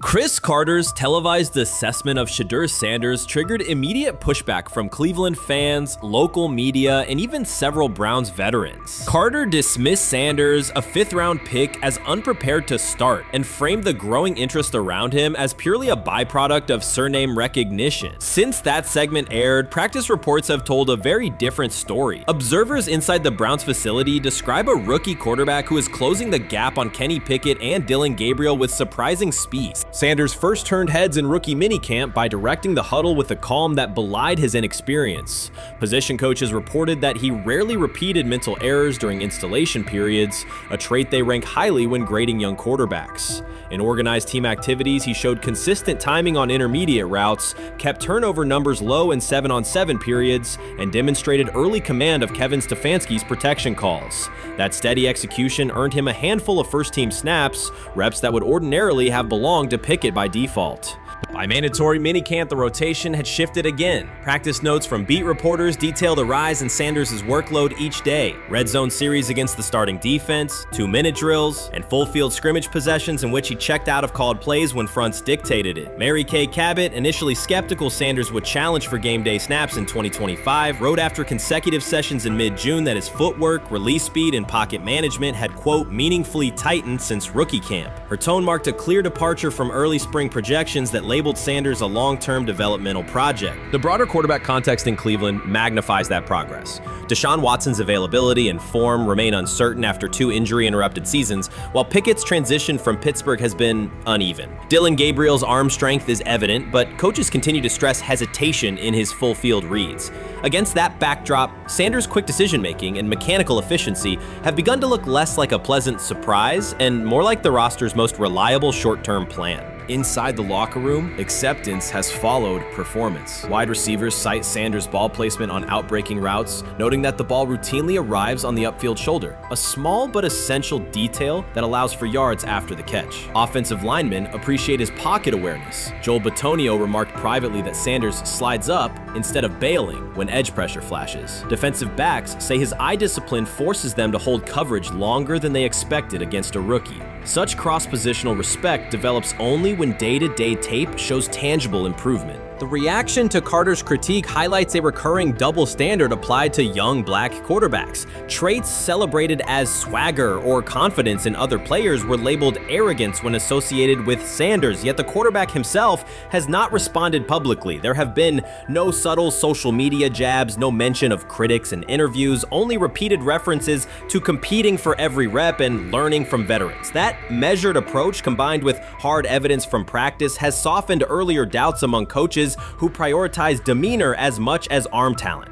Cris Carter's televised assessment of Shedeur Sanders triggered immediate pushback from Cleveland fans, local media, and even several Browns veterans. Carter dismissed Sanders, a fifth-round pick, as unprepared to start and framed the growing interest around him as purely a byproduct of surname recognition. Since that segment aired, practice reports have told a very different story. Observers inside the Browns facility describe a rookie quarterback who is closing the gap on Kenny Pickett and Dillon Gabriel with surprising speed. Sanders first turned heads in rookie minicamp by directing the huddle with a calm that belied his inexperience. Position coaches reported that he rarely repeated mental errors during installation periods, a trait they rank highly when grading young quarterbacks. In organized team activities, he showed consistent timing on intermediate routes, kept turnover numbers low in 7-on-7 periods, and demonstrated early command of Kevin Stefanski's protection calls. That steady execution earned him a handful of first-team snaps, reps that would ordinarily have belonged to Pickett by default. By mandatory minicamp, the rotation had shifted again. Practice notes from beat reporters detailed a rise in Sanders' workload each day. Red zone series against the starting defense, 2-minute drills, and full field scrimmage possessions in which he checked out of called plays when fronts dictated it. Mary Kay Cabot, initially skeptical Sanders would challenge for game day snaps in 2025, wrote after consecutive sessions in mid-June that his footwork, release speed, and pocket management had, quote, meaningfully tightened since rookie camp. Her tone marked a clear departure from early spring projections that labeled Sanders a long-term developmental project. The broader quarterback context in Cleveland magnifies that progress. Deshaun Watson's availability and form remain uncertain after 2 injury-interrupted seasons, while Pickett's transition from Pittsburgh has been uneven. Dillon Gabriel's arm strength is evident, but coaches continue to stress hesitation in his full-field reads. Against that backdrop, Sanders' quick decision-making and mechanical efficiency have begun to look less like a pleasant surprise and more like the roster's most reliable short-term plan. Inside the locker room, acceptance has followed performance. Wide receivers cite Sanders' ball placement on outbreaking routes, noting that the ball routinely arrives on the upfield shoulder, a small but essential detail that allows for yards after the catch. Offensive linemen appreciate his pocket awareness. Joel Bitonio remarked privately that Sanders slides up instead of bailing when edge pressure flashes. Defensive backs say his eye discipline forces them to hold coverage longer than they expected against a rookie. Such cross-positional respect develops only when day-to-day tape shows tangible improvement. The reaction to Carter's critique highlights a recurring double standard applied to young black quarterbacks. Traits celebrated as swagger or confidence in other players were labeled arrogance when associated with Sanders, yet the quarterback himself has not responded publicly. There have been no subtle social media jabs, no mention of critics in interviews, only repeated references to competing for every rep and learning from veterans. That measured approach, combined with hard evidence from practice, has softened earlier doubts among coaches who prioritize demeanor as much as arm talent.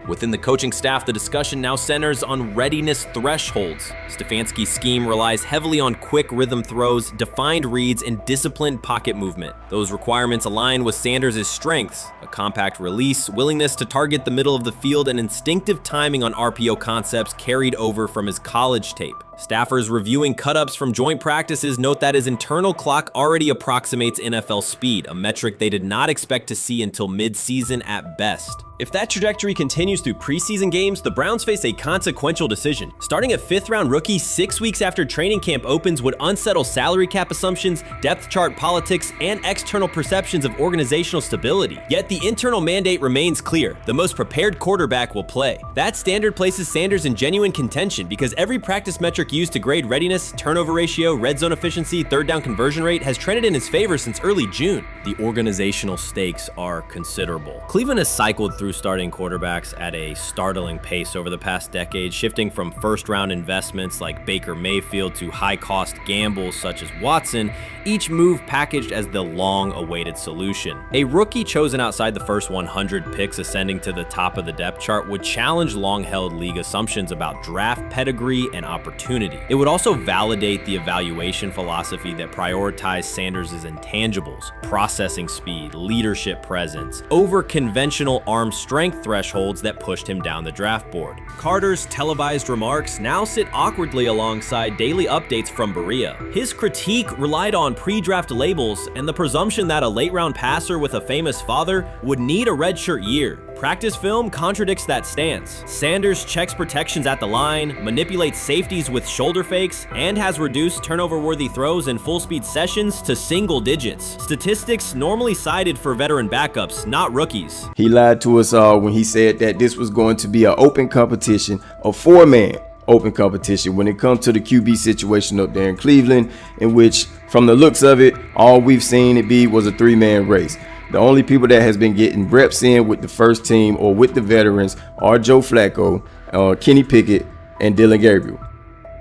Within the coaching staff, the discussion now centers on readiness thresholds. Stefanski's scheme relies heavily on quick rhythm throws, defined reads, and disciplined pocket movement. Those requirements align with Sanders' strengths: a compact release, willingness to target the middle of the field, and instinctive timing on RPO concepts carried over from his college tape. Staffers reviewing cut-ups from joint practices note that his internal clock already approximates NFL speed, a metric they did not expect to see until mid-season at best. If that trajectory continues through preseason games, the Browns face a consequential decision. Starting a 5th-round rookie 6 weeks after training camp opens would unsettle salary cap assumptions, depth chart politics, and external perceptions of organizational stability. Yet the internal mandate remains clear: the most prepared quarterback will play. That standard places Sanders in genuine contention because every practice metric used to grade readiness, turnover ratio, red zone efficiency, third down conversion rate has trended in his favor since early June. The organizational stakes are considerable. Cleveland has cycled through starting quarterbacks at a startling pace over the past decade, shifting from first-round investments like Baker Mayfield to high-cost gambles such as Watson, each move packaged as the long-awaited solution. A rookie chosen outside the first 100 picks ascending to the top of the depth chart would challenge long-held league assumptions about draft pedigree and opportunity. It would also validate the evaluation philosophy that prioritized Sanders' intangibles: processing speed, leadership presence, over conventional arm strength thresholds that pushed him down the draft board. Carter's televised remarks now sit awkwardly alongside daily updates from Berea. His critique relied on pre-draft labels and the presumption that a late-round passer with a famous father would need a redshirt year. Practice film contradicts that stance. Sanders checks protections at the line, manipulates safeties with shoulder fakes, and has reduced turnover-worthy throws in full-speed sessions to single digits. Statistics normally cited for veteran backups, not rookies. He lied to us all when he said that this was going to be an open competition, a four-man open competition when it comes to the QB situation up there in Cleveland, in which, from the looks of it, all we've seen it be was a three-man race. The only people that has been getting reps in with the first team or with the veterans are Joe Flacco, Kenny Pickett, and Dylan Gabriel.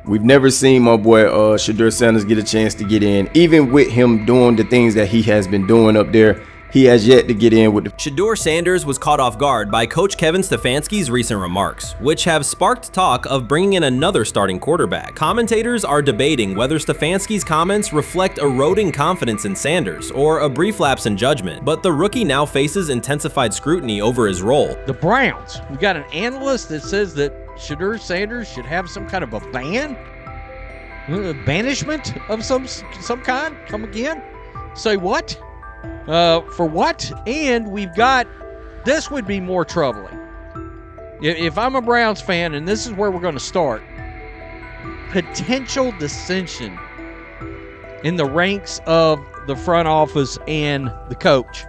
We've never seen my boy Shedeur Sanders get a chance to get in. Even with him doing the things that he has been doing up there, he has yet to get in with the... Shedeur Sanders was caught off guard by Coach Kevin Stefanski's recent remarks, which have sparked talk of bringing in another starting quarterback. Commentators are debating whether Stefanski's comments reflect eroding confidence in Sanders or a brief lapse in judgment, but the rookie now faces intensified scrutiny over his role. The Browns, we got an analyst that says that Shedeur Sanders should have some kind of a ban, banishment of some kind. Come again? Say what? For what? And we've got, this would be more troubling. If I'm a Browns fan, and this is where we're going to start, potential dissension in the ranks of the front office and the coach.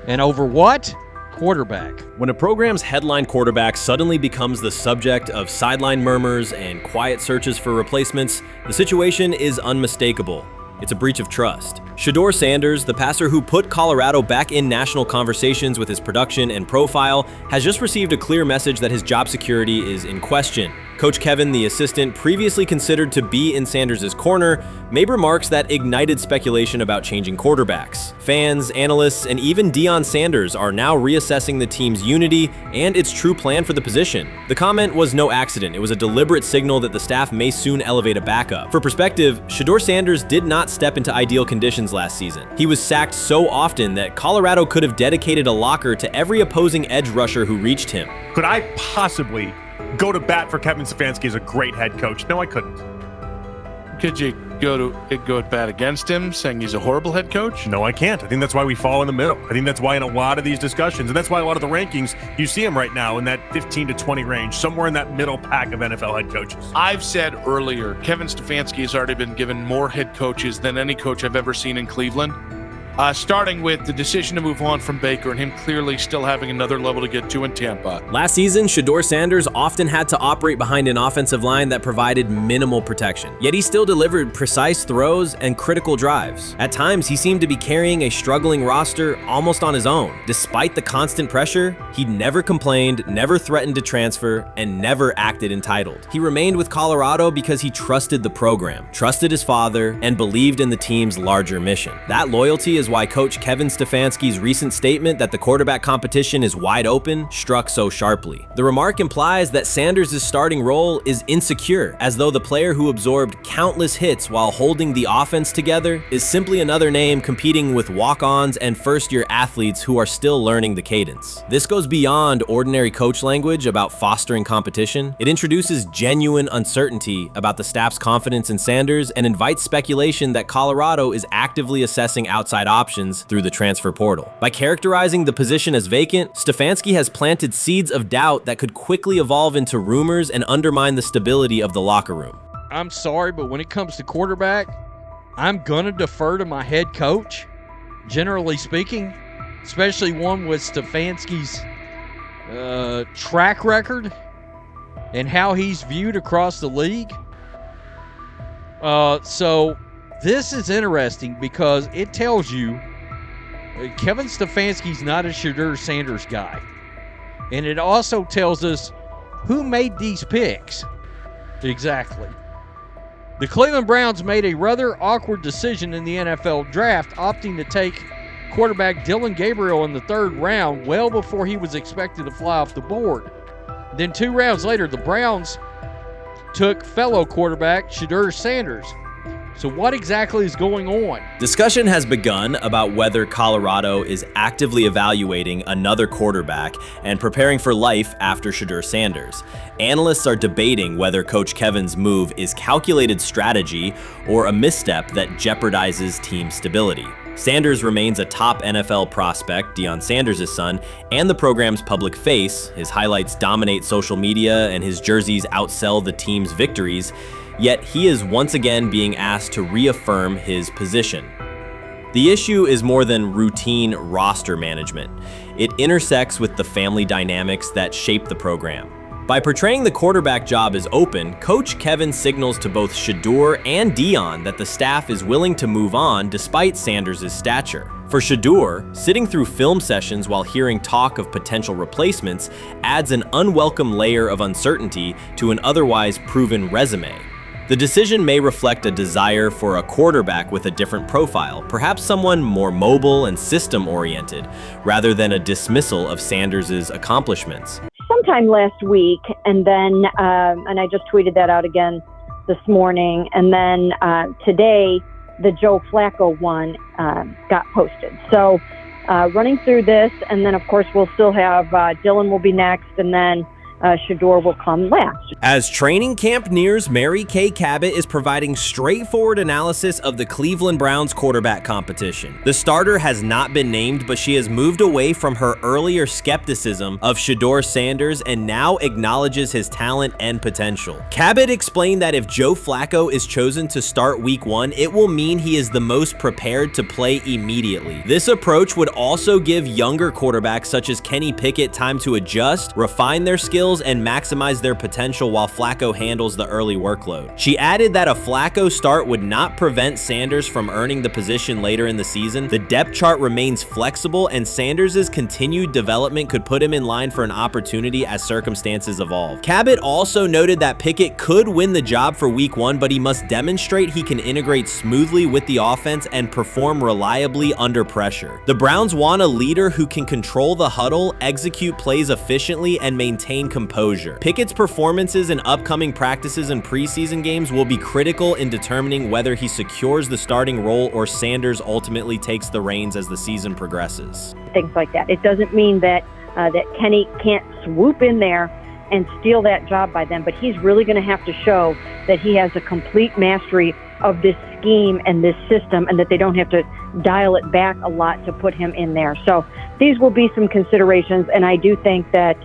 And over what? Quarterback. When a program's headline quarterback suddenly becomes the subject of sideline murmurs and quiet searches for replacements, the situation is unmistakable. It's a breach of trust. Shedeur Sanders, the passer who put Colorado back in national conversations with his production and profile, has just received a clear message that his job security is in question. Coach Kevin, the assistant previously considered to be in Sanders' corner, made remarks that ignited speculation about changing quarterbacks. Fans, analysts, and even Deion Sanders are now reassessing the team's unity and its true plan for the position. The comment was no accident. It was a deliberate signal that the staff may soon elevate a backup. For perspective, Shedeur Sanders did not step into ideal conditions last season. He was sacked so often that Colorado could have dedicated a locker to every opposing edge rusher who reached him. Could I possibly go to bat for Kevin Stefanski as a great head coach? No, I couldn't. Could you go at bat against him, saying he's a horrible head coach? No, I can't. I think that's why we fall in the middle. I think that's why in a lot of these discussions, and that's why a lot of the rankings, you see him right now in that 15 to 20 range, somewhere in that middle pack of NFL head coaches. I've said earlier, Kevin Stefanski has already been given more head coaches than any coach I've ever seen in Cleveland. Starting with the decision to move on from Baker and him clearly still having another level to get to in Tampa. Last season, Shedeur Sanders often had to operate behind an offensive line that provided minimal protection, yet he still delivered precise throws and critical drives. At times, he seemed to be carrying a struggling roster almost on his own. Despite the constant pressure, he never complained, never threatened to transfer, and never acted entitled. He remained with Colorado because he trusted the program, trusted his father, and believed in the team's larger mission. That loyalty is why Coach Kevin Stefanski's recent statement that the quarterback competition is wide open struck so sharply. The remark implies that Sanders' starting role is insecure, as though the player who absorbed countless hits while holding the offense together is simply another name competing with walk-ons and first-year athletes who are still learning the cadence. This goes beyond ordinary coach language about fostering competition. It introduces genuine uncertainty about the staff's confidence in Sanders and invites speculation that Colorado is actively assessing outside options through the transfer portal. By characterizing the position as vacant, Stefanski has planted seeds of doubt that could quickly evolve into rumors and undermine the stability of the locker room. I'm sorry, but when it comes to quarterback, I'm going to defer to my head coach, generally speaking, especially one with Stefanski's track record and how he's viewed across the league. So this is interesting because it tells you Kevin Stefanski's not a Shedeur Sanders guy. And it also tells us who made these picks. Exactly. The Cleveland Browns made a rather awkward decision in the NFL draft, opting to take quarterback Dylan Gabriel in the third round, well before he was expected to fly off the board. Then 2 rounds later, the Browns took fellow quarterback Shedeur Sanders. So what exactly is going on? Discussion has begun about whether Colorado is actively evaluating another quarterback and preparing for life after Shedeur Sanders. Analysts are debating whether Coach Kevin's move is calculated strategy or a misstep that jeopardizes team stability. Sanders remains a top NFL prospect, Deion Sanders' son, and the program's public face. His highlights dominate social media and his jerseys outsell the team's victories, yet he is once again being asked to reaffirm his position. The issue is more than routine roster management. It intersects with the family dynamics that shape the program. By portraying the quarterback job as open, Coach Kevin signals to both Shedeur and Deion that the staff is willing to move on despite Sanders' stature. For Shedeur, sitting through film sessions while hearing talk of potential replacements adds an unwelcome layer of uncertainty to an otherwise proven resume. The decision may reflect a desire for a quarterback with a different profile, perhaps someone more mobile and system-oriented, rather than a dismissal of Sanders' accomplishments. Sometime last week, and then and I just tweeted that out again this morning, and then today the Joe Flacco one got posted. So running through this, and then of course we'll still have Dylan will be next, and then Shedeur will come last. As training camp nears, Mary Kay Cabot is providing straightforward analysis of the Cleveland Browns quarterback competition. The starter has not been named, but she has moved away from her earlier skepticism of Shedeur Sanders and now acknowledges his talent and potential. Cabot explained that if Joe Flacco is chosen to start week 1, it will mean he is the most prepared to play immediately. This approach would also give younger quarterbacks such as Kenny Pickett time to adjust, refine their skills, and maximize their potential while Flacco handles the early workload. She added that a Flacco start would not prevent Sanders from earning the position later in the season. The depth chart remains flexible, and Sanders' continued development could put him in line for an opportunity as circumstances evolve. Cabot also noted that Pickett could win the job for week 1, but he must demonstrate he can integrate smoothly with the offense and perform reliably under pressure. The Browns want a leader who can control the huddle, execute plays efficiently, and maintain composure. Pickett's performances in upcoming practices and preseason games will be critical in determining whether he secures the starting role or Sanders ultimately takes the reins as the season progresses. Things like that. It doesn't mean that that Kenny can't swoop in there and steal that job by them, but he's really going to have to show that he has a complete mastery of this scheme and this system, and that they don't have to dial it back a lot to put him in there. So these will be some considerations, and I do think that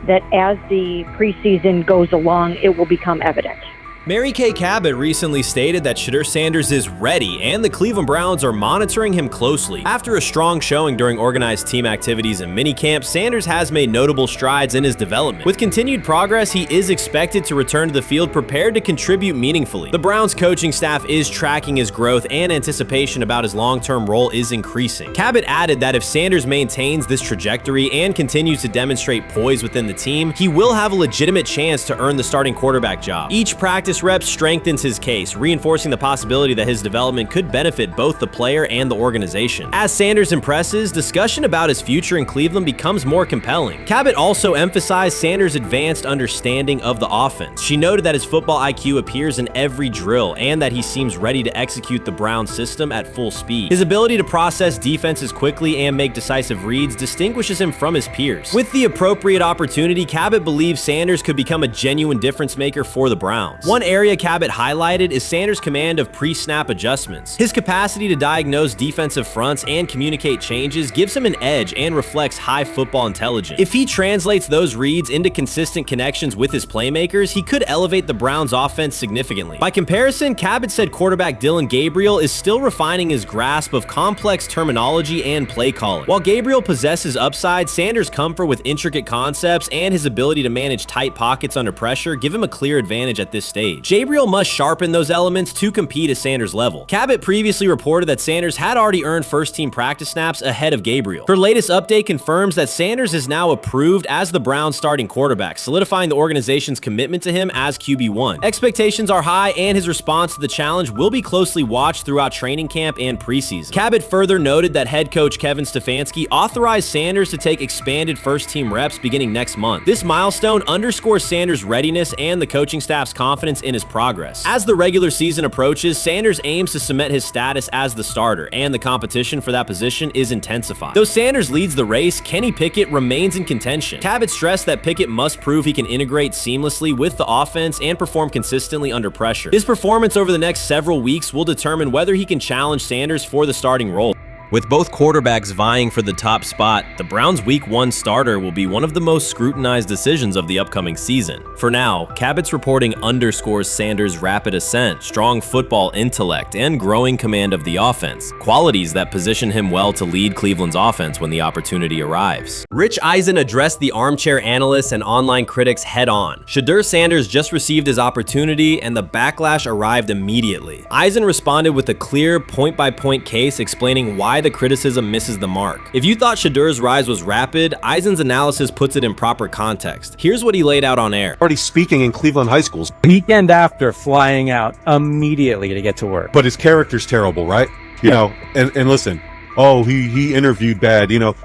that as the preseason goes along, it will become evident. Mary Kay Cabot recently stated that Shedeur Sanders is ready, and the Cleveland Browns are monitoring him closely. After a strong showing during organized team activities and minicamp, Sanders has made notable strides in his development. With continued progress, he is expected to return to the field prepared to contribute meaningfully. The Browns coaching staff is tracking his growth, and anticipation about his long-term role is increasing. Cabot added that if Sanders maintains this trajectory and continues to demonstrate poise within the team, he will have a legitimate chance to earn the starting quarterback job. Each practice rep strengthens his case, reinforcing the possibility that his development could benefit both the player and the organization. As Sanders impresses, discussion about his future in Cleveland becomes more compelling. Cabot also emphasized Sanders' advanced understanding of the offense. She noted that his football IQ appears in every drill and that he seems ready to execute the Browns system at full speed. His ability to process defenses quickly and make decisive reads distinguishes him from his peers. With the appropriate opportunity, Cabot believes Sanders could become a genuine difference maker for the Browns. One area Cabot highlighted is Sanders' command of pre-snap adjustments. His capacity to diagnose defensive fronts and communicate changes gives him an edge and reflects high football intelligence. If he translates those reads into consistent connections with his playmakers, he could elevate the Browns' offense significantly. By comparison, Cabot said quarterback Dillon Gabriel is still refining his grasp of complex terminology and play calling. While Gabriel possesses upside, Sanders' comfort with intricate concepts and his ability to manage tight pockets under pressure give him a clear advantage at this stage. Gabriel must sharpen those elements to compete at Sanders' level. Cabot previously reported that Sanders had already earned first-team practice snaps ahead of Gabriel. Her latest update confirms that Sanders is now approved as the Browns' starting quarterback, solidifying the organization's commitment to him as QB1. Expectations are high, and his response to the challenge will be closely watched throughout training camp and preseason. Cabot further noted that head coach Kevin Stefanski authorized Sanders to take expanded first-team reps beginning next month. This milestone underscores Sanders' readiness and the coaching staff's confidence in his progress. As the regular season approaches, Sanders aims to cement his status as the starter, and the competition for that position is intensified. Though Sanders leads the race, Kenny Pickett remains in contention. Cabot stressed that Pickett must prove he can integrate seamlessly with the offense and perform consistently under pressure. His performance over the next several weeks will determine whether he can challenge Sanders for the starting role. With both quarterbacks vying for the top spot, the Browns' Week 1 starter will be one of the most scrutinized decisions of the upcoming season. For now, Cabot's reporting underscores Sanders' rapid ascent, strong football intellect, and growing command of the offense, qualities that position him well to lead Cleveland's offense when the opportunity arrives. Rich Eisen addressed the armchair analysts and online critics head-on. Shedeur Sanders just received his opportunity, and the backlash arrived immediately. Eisen responded with a clear, point-by-point case explaining why the criticism misses the mark. If you thought Shedeur's rise was rapid, Eisen's analysis puts it in proper context. Here's what he laid out on air. Already speaking in Cleveland high schools. Weekend after, flying out immediately to get to work. But his character's terrible, right? You know, and listen, oh, he interviewed bad, you know.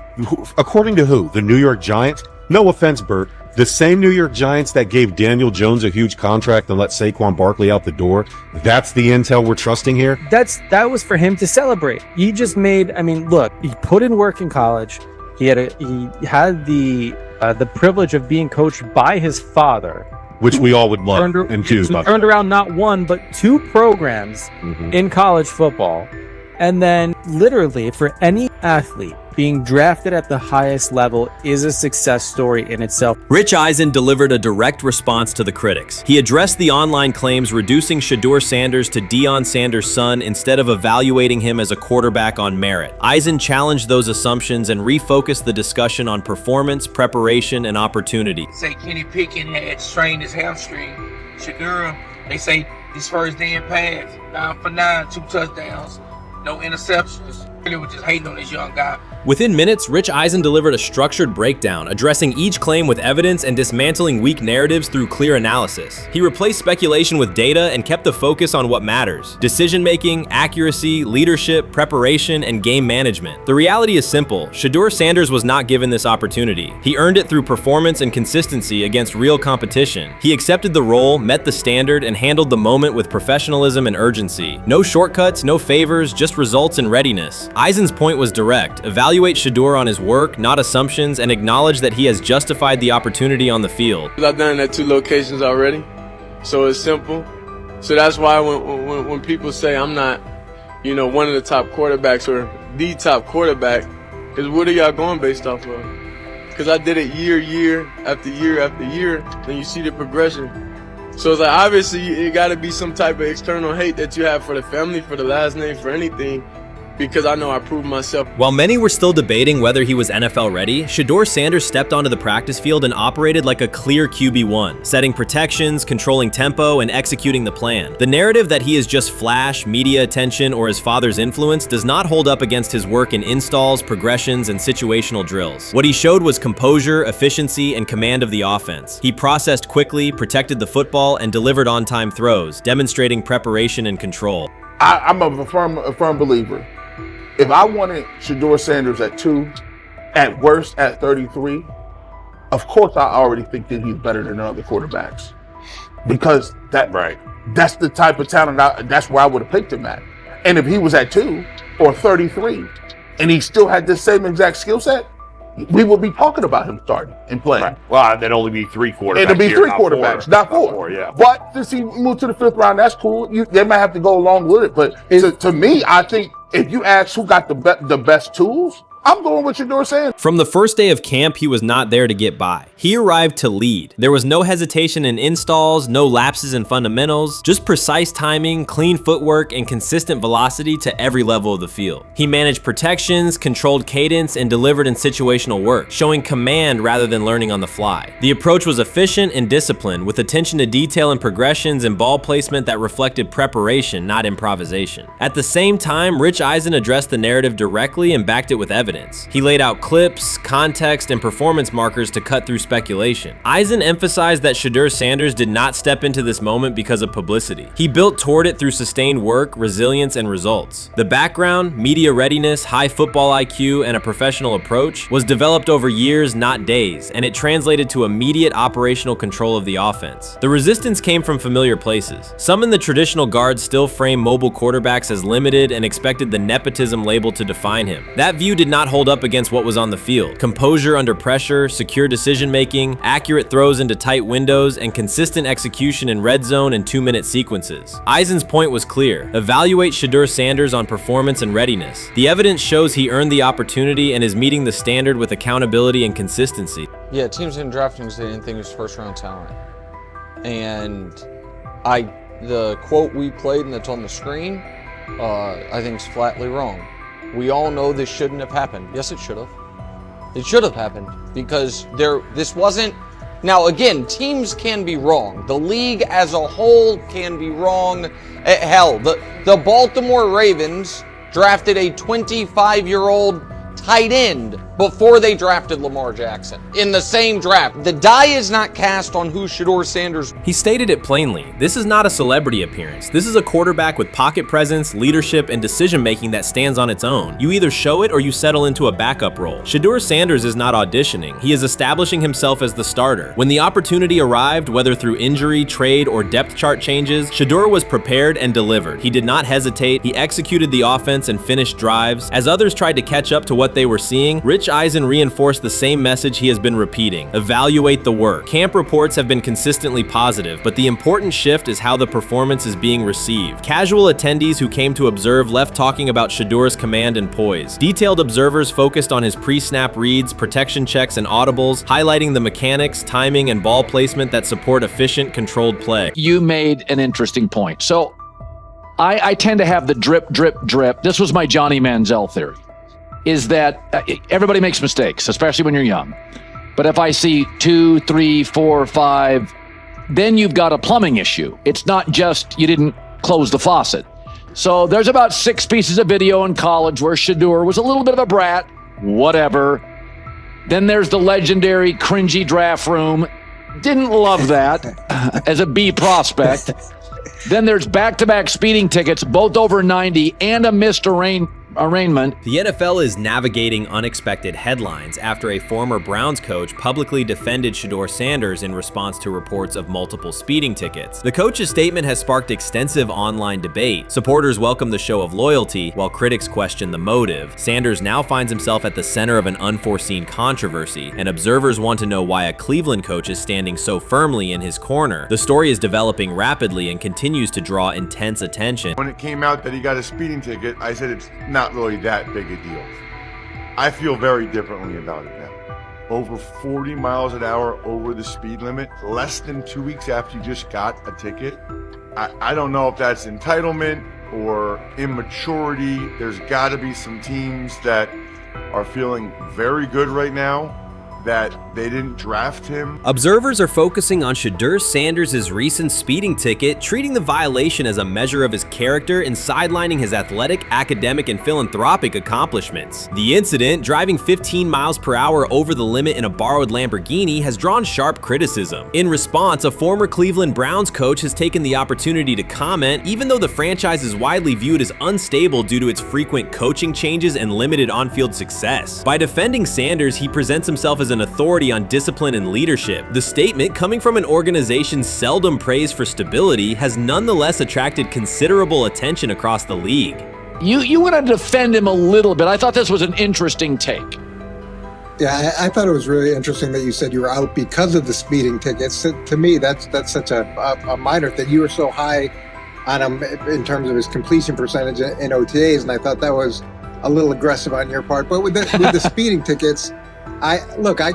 According to who? The New York Giants? No offense, Bert. The same New York Giants that gave Daniel Jones a huge contract and let Saquon Barkley out the door, that's the intel we're trusting here? That was for him to celebrate. He just made, I mean, look, he put in work in college. He had the privilege of being coached by his father, which we all would love and choose. Turned around not one, but two programs in college football. And then literally for any athlete, being drafted at the highest level is a success story in itself. Rich Eisen delivered a direct response to the critics. He addressed the online claims reducing Shedeur Sanders to Deion Sanders' son instead of evaluating him as a quarterback on merit. Eisen challenged those assumptions and refocused the discussion on performance, preparation, and opportunity. Say Kenny Pickett had strained his hamstring. Shedeur, they say his first day in pass, 9 for 9, 2 touchdowns, no interceptions. Really was just hating on this young guy. Within minutes, Rich Eisen delivered a structured breakdown, addressing each claim with evidence and dismantling weak narratives through clear analysis. He replaced speculation with data and kept the focus on what matters: decision-making, accuracy, leadership, preparation, and game management. The reality is simple. Shedeur Sanders was not given this opportunity. He earned it through performance and consistency against real competition. He accepted the role, met the standard, and handled the moment with professionalism and urgency. No shortcuts, no favors, just results and readiness. Eisen's point was direct. Evaluate Shedeur on his work, not assumptions, and acknowledge that he has justified the opportunity on the field. I've done it at 2 locations already, so it's simple. So that's why when people say I'm not, you know, one of the top quarterbacks or the top quarterback, is what are y'all going based off of? Because I did it year after year after year, and you see the progression. So it's like, obviously it got to be some type of external hate that you have for the family, for the last name, for anything. Because I know I proved myself. While many were still debating whether he was NFL ready, Shedeur Sanders stepped onto the practice field and operated like a clear QB1, setting protections, controlling tempo, and executing the plan. The narrative that he is just flash, media attention, or his father's influence does not hold up against his work in installs, progressions, and situational drills. What he showed was composure, efficiency, and command of the offense. He processed quickly, protected the football, and delivered on-time throws, demonstrating preparation and control. I'm a firm believer. If I wanted Shedeur Sanders at 2, at worst at 33, of course I already think that he's better than other quarterbacks. Because that's the type of talent, that's where I would have picked him at. And if he was at 2 or 33, and he still had the same exact skill set, we would be talking about him starting and playing. Right. Well, there'd only be 3 quarterbacks. It'd be 3 quarterbacks, not 4. Yeah. But since he moved to the 5th round, that's cool. They might have to go along with it. But to me, I think if you ask who got the best tools, I'm going with Shedeur Sanders. From the first day of camp, he was not there to get by. He arrived to lead. There was no hesitation in installs, no lapses in fundamentals, just precise timing, clean footwork, and consistent velocity to every level of the field. He managed protections, controlled cadence, and delivered in situational work, showing command rather than learning on the fly. The approach was efficient and disciplined, with attention to detail and progressions and ball placement that reflected preparation, not improvisation. At the same time, Rich Eisen addressed the narrative directly and backed it with evidence. evidence. He laid out clips, context, and performance markers to cut through speculation. Eisen emphasized that Shedeur Sanders did not step into this moment because of publicity. He built toward it through sustained work, resilience, and results. The background, media readiness, high football IQ, and a professional approach was developed over years, not days, and it translated to immediate operational control of the offense. The resistance came from familiar places. Some in the traditional guard still frame mobile quarterbacks as limited and expected the nepotism label to define him. That view did not hold up against what was on the field. Composure under pressure, secure decision-making, accurate throws into tight windows, and consistent execution in red zone and 2-minute sequences. Eisen's point was clear. Evaluate Shedeur Sanders on performance and readiness. The evidence shows he earned the opportunity and is meeting the standard with accountability and consistency. Yeah, teams didn't draft him because they didn't think he was first-round talent. And the quote we played and that's on the screen, I think is flatly wrong. We all know this shouldn't have happened. Yes, it should have. It should have happened because this wasn't. Now, again, teams can be wrong. The league as a whole can be wrong. Hell, the Baltimore Ravens drafted a 25-year-old tight end before they drafted Lamar Jackson in the same draft. The die is not cast on who Shedeur Sanders. He stated it plainly. This is not a celebrity appearance. This is a quarterback with pocket presence, leadership, and decision-making that stands on its own. You either show it or you settle into a backup role. Shedeur Sanders is not auditioning. He is establishing himself as the starter. When the opportunity arrived, whether through injury, trade, or depth chart changes, Shedeur was prepared and delivered. He did not hesitate. He executed the offense and finished drives. As others tried to catch up to what they were seeing, Rich Eisen reinforced the same message he has been repeating. Evaluate the work. Camp reports have been consistently positive, but the important shift is how the performance is being received. Casual attendees who came to observe left talking about Shedeur's command and poise. Detailed observers focused on his pre-snap reads, protection checks, and audibles, highlighting the mechanics, timing, and ball placement that support efficient, controlled play. You made an interesting point. So I tend to have the drip, drip, drip. This was my Johnny Manziel theory. Is that everybody makes mistakes, especially when you're young. But if I see 2, 3, 4, 5, then you've got a plumbing issue. It's not just you didn't close the faucet. So there's about 6 pieces of video in college where Shedeur was a little bit of a brat, whatever. Then there's the legendary cringy draft room. Didn't love that as a B prospect. Then there's back-to-back speeding tickets, both over 90, and a missed arraignment. The NFL is navigating unexpected headlines after a former Browns coach publicly defended Shedeur Sanders in response to reports of multiple speeding tickets. The coach's statement has sparked extensive online debate. Supporters welcome the show of loyalty, while critics question the motive. Sanders now finds himself at the center of an unforeseen controversy, and observers want to know why a Cleveland coach is standing so firmly in his corner. The story is developing rapidly and continues to draw intense attention. When it came out that he got a speeding ticket, I said it's not really that big a deal. I feel very differently about it now. Over 40 miles an hour over the speed limit, less than 2 weeks after you just got a ticket. I don't know if that's entitlement or immaturity. There's got to be some teams that are feeling very good right now that they didn't draft him. Observers are focusing on Shedeur Sanders' recent speeding ticket, treating the violation as a measure of his character and sidelining his athletic, academic, and philanthropic accomplishments. The incident, driving 15 miles per hour over the limit in a borrowed Lamborghini, has drawn sharp criticism. In response, a former Cleveland Browns coach has taken the opportunity to comment, even though the franchise is widely viewed as unstable due to its frequent coaching changes and limited on-field success. By defending Sanders, he presents himself as an authority on discipline and leadership. The statement, coming from an organization seldom praised for stability, has nonetheless attracted considerable attention across the league. You want to defend him a little bit. I thought this was an interesting take. Yeah, I thought it was really interesting that you said you were out because of the speeding tickets. To me, that's such a minor thing. You were so high on him in terms of his completion percentage in OTAs, and I thought that was a little aggressive on your part. But with the speeding tickets, I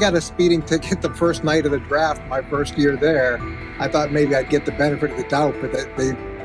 got a speeding ticket the first night of the draft, my first year there. I thought maybe I'd get the benefit of the doubt, but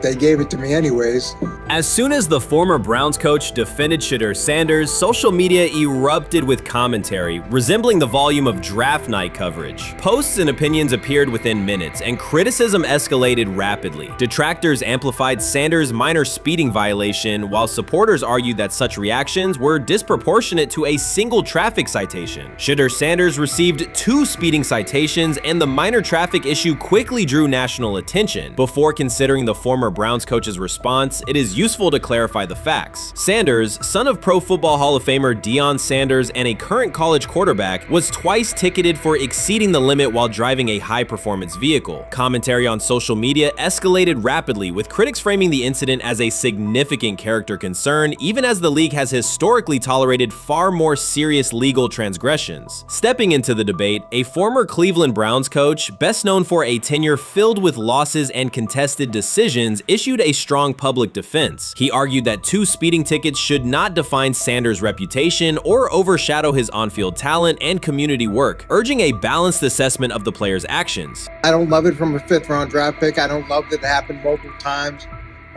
they gave it to me anyways. As soon as the former Browns coach defended Shedeur Sanders, social media erupted with commentary, resembling the volume of draft night coverage. Posts and opinions appeared within minutes, and criticism escalated rapidly. Detractors amplified Sanders' minor speeding violation, while supporters argued that such reactions were disproportionate to a single traffic citation. Shedeur Sanders received 2 speeding citations, and the minor traffic issue quickly drew national attention. Before considering the former Browns coach's response, it is useful to clarify the facts. Sanders, son of Pro Football Hall of Famer Deion Sanders and a current college quarterback, was twice ticketed for exceeding the limit while driving a high-performance vehicle. Commentary on social media escalated rapidly, with critics framing the incident as a significant character concern, even as the league has historically tolerated far more serious legal transgressions. Stepping into the debate, a former Cleveland Browns coach, best known for a tenure filled with losses and contested decisions, issued a strong public defense. He argued that 2 speeding tickets should not define Sanders' reputation or overshadow his on-field talent and community work, urging a balanced assessment of the player's actions. I don't love it from a 5th-round draft pick. I don't love that it happened multiple times.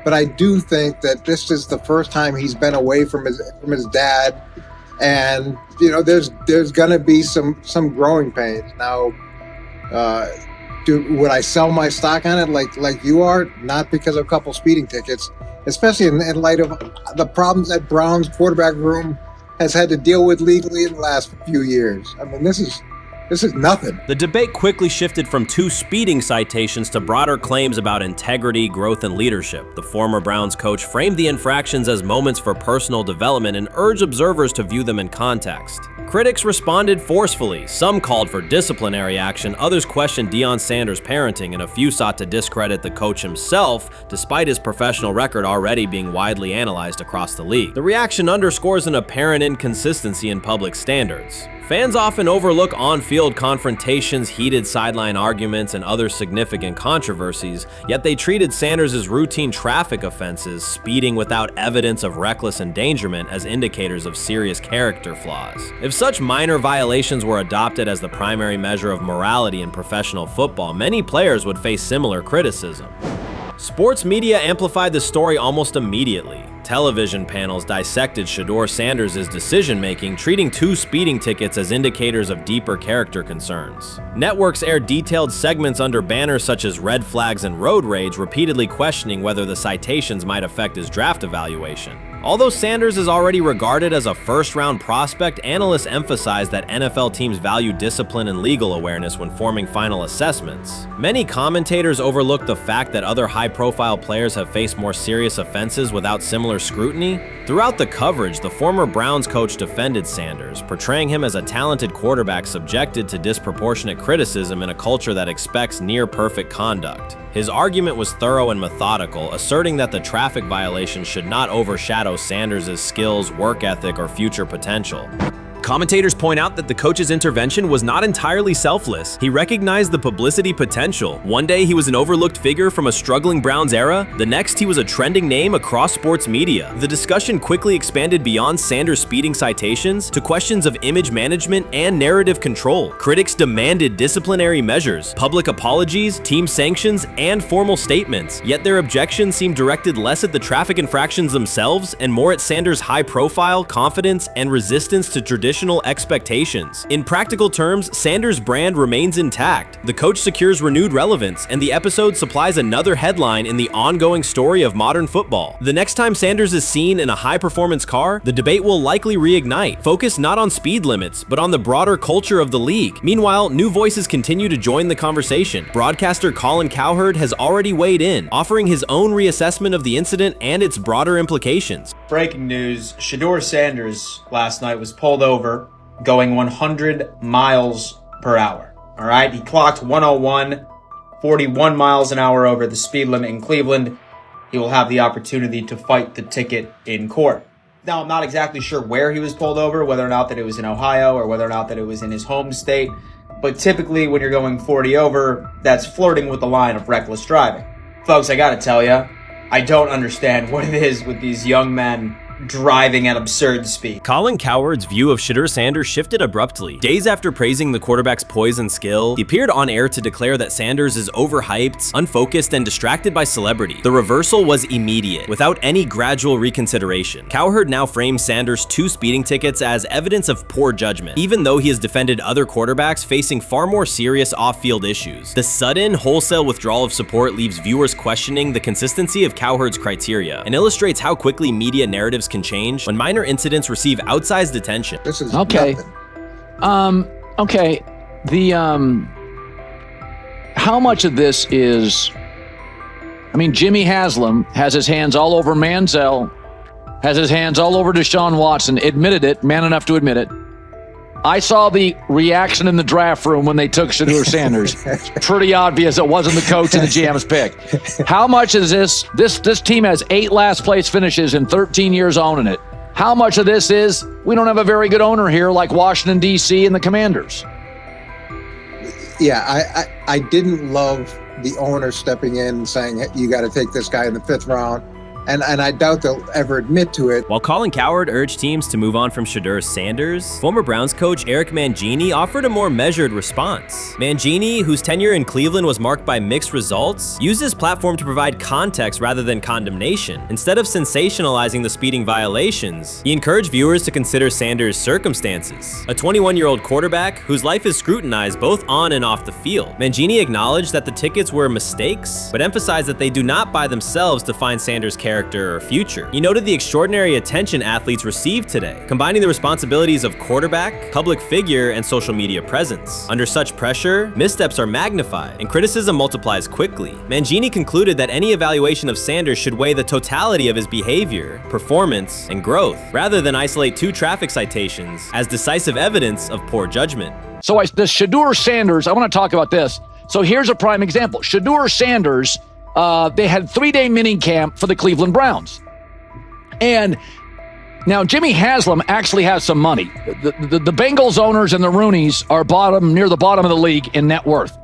But I do think that this is the first time he's been away from his dad. And, you know, there's going to be some growing pains. Now, would I sell my stock on it like you are? Not because of a couple speeding tickets, especially in light of the problems that Brown's quarterback room has had to deal with legally in the last few years. I mean, this is nothing. The debate quickly shifted from 2 speeding citations to broader claims about integrity, growth, and leadership. The former Browns coach framed the infractions as moments for personal development and urged observers to view them in context. Critics responded forcefully. Some called for disciplinary action, others questioned Deion Sanders' parenting, and a few sought to discredit the coach himself, despite his professional record already being widely analyzed across the league. The reaction underscores an apparent inconsistency in public standards. Fans often overlook on-field confrontations, heated sideline arguments, and other significant controversies, yet they treated Sanders' as routine traffic offenses, speeding without evidence of reckless endangerment, as indicators of serious character flaws. If such minor violations were adopted as the primary measure of morality in professional football, many players would face similar criticism. Sports media amplified the story almost immediately. Television panels dissected Shedeur Sanders' decision-making, treating 2 speeding tickets as indicators of deeper character concerns. Networks aired detailed segments under banners such as red flags and road rage, repeatedly questioning whether the citations might affect his draft evaluation. Although Sanders is already regarded as a first-round prospect, analysts emphasize that NFL teams value discipline and legal awareness when forming final assessments. Many commentators overlook the fact that other high-profile players have faced more serious offenses without similar scrutiny. Throughout the coverage, the former Browns coach defended Sanders, portraying him as a talented quarterback subjected to disproportionate criticism in a culture that expects near-perfect conduct. His argument was thorough and methodical, asserting that the traffic violation should not overshadow Sanders' skills, work ethic, or future potential. Commentators point out that the coach's intervention was not entirely selfless. He recognized the publicity potential. One day he was an overlooked figure from a struggling Browns era, the next he was a trending name across sports media. The discussion quickly expanded beyond Sanders' speeding citations to questions of image management and narrative control. Critics demanded disciplinary measures, public apologies, team sanctions, and formal statements, yet their objections seemed directed less at the traffic infractions themselves and more at Sanders' high profile, confidence, and resistance to traditional expectations. In practical terms, Sanders' brand remains intact. The coach secures renewed relevance, and the episode supplies another headline in the ongoing story of modern football. The next time Sanders is seen in a high-performance car, the debate will likely reignite, focused not on speed limits, but on the broader culture of the league. Meanwhile, new voices continue to join the conversation. Broadcaster Colin Cowherd has already weighed in, offering his own reassessment of the incident and its broader implications. Breaking news, Shedeur Sanders last night was pulled over going 100 miles per hour. All right, he clocked 101, 41 miles an hour over the speed limit in Cleveland. He will have the opportunity to fight the ticket in court. Now, I'm not exactly sure where he was pulled over, whether or not that it was in Ohio or whether or not that it was in his home state. But typically when you're going 40 over, that's flirting with the line of reckless driving. Folks, I gotta tell you, I don't understand what it is with these young men driving at absurd speed. Colin Cowherd's view of Shedeur Sanders shifted abruptly. Days after praising the quarterback's poise and skill, he appeared on air to declare that Sanders is overhyped, unfocused, and distracted by celebrity. The reversal was immediate, without any gradual reconsideration. Cowherd now frames Sanders' 2 speeding tickets as evidence of poor judgment, even though he has defended other quarterbacks facing far more serious off-field issues. The sudden, wholesale withdrawal of support leaves viewers questioning the consistency of Cowherd's criteria and illustrates how quickly media narratives can change when minor incidents receive outsized attention. This is okay. Okay. How much of this is, I mean, Jimmy Haslam has his hands all over Manziel, has his hands all over Deshaun Watson, admitted it, man enough to admit it. I saw the reaction in the draft room when they took Shedeur Sanders. It's pretty obvious it wasn't the coach and the GM's pick. How much is this team has 8 last place finishes in 13 years owning it. How much of this is we don't have a very good owner here like Washington, D.C. and the Commanders? Yeah, I didn't love the owner stepping in and saying, you got to take this guy in the 5th round. And I doubt they'll ever admit to it. While Colin Cowherd urged teams to move on from Shedeur Sanders, former Browns coach Eric Mangini offered a more measured response. Mangini, whose tenure in Cleveland was marked by mixed results, used his platform to provide context rather than condemnation. Instead of sensationalizing the speeding violations, he encouraged viewers to consider Sanders' circumstances. A 21-year-old quarterback whose life is scrutinized both on and off the field. Mangini acknowledged that the tickets were mistakes, but emphasized that they do not by themselves define Sanders' character or future. He noted the extraordinary attention athletes receive today, combining the responsibilities of quarterback, public figure, and social media presence. Under such pressure, missteps are magnified, and criticism multiplies quickly. Mangini concluded that any evaluation of Sanders should weigh the totality of his behavior, performance, and growth, rather than isolate 2 traffic citations as decisive evidence of poor judgment. So the Shedeur Sanders, I want to talk about this. So here's a prime example. Shedeur Sanders, they had 3-day mini camp for the Cleveland Browns. And now Jimmy Haslam actually has some money. The Bengals owners and the Rooneys are near the bottom of the league in net worth.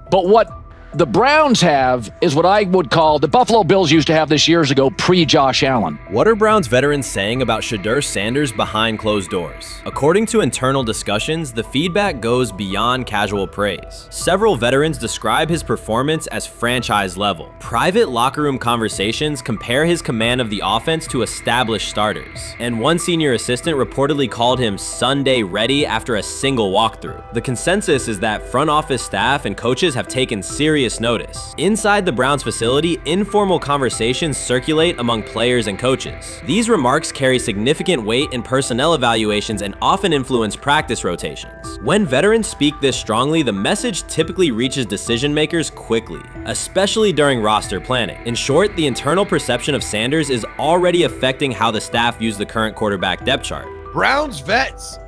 But what the Browns have is what I would call the Buffalo Bills used to have this years ago, pre-Josh Allen. What are Browns veterans saying about Shedeur Sanders behind closed doors? According to internal discussions, the feedback goes beyond casual praise. Several veterans describe his performance as franchise level. Private locker room conversations compare his command of the offense to established starters. And one senior assistant reportedly called him Sunday ready after a single walkthrough. The consensus is that front office staff and coaches have taken serious notice. Inside the Browns facility, informal conversations circulate among players and coaches. These remarks carry significant weight in personnel evaluations and often influence practice rotations. When veterans speak this strongly, the message typically reaches decision makers quickly, especially during roster planning. In short, the internal perception of Sanders is already affecting how the staff views the current quarterback depth chart. Browns vets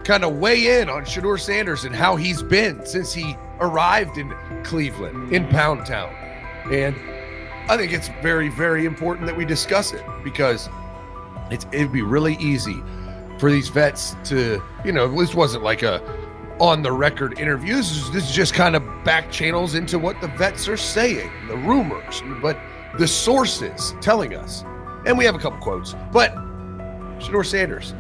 kind of weigh in on Shedeur Sanders and how he's been since he arrived in Cleveland, in Pound Town. And I think it's very, very important that we discuss it, because it'd be really easy for these vets to, this wasn't like a on-the-record interview. This is just kind of back channels into what the vets are saying, the rumors, but the sources telling us. And we have a couple quotes, but Shedeur Sanders,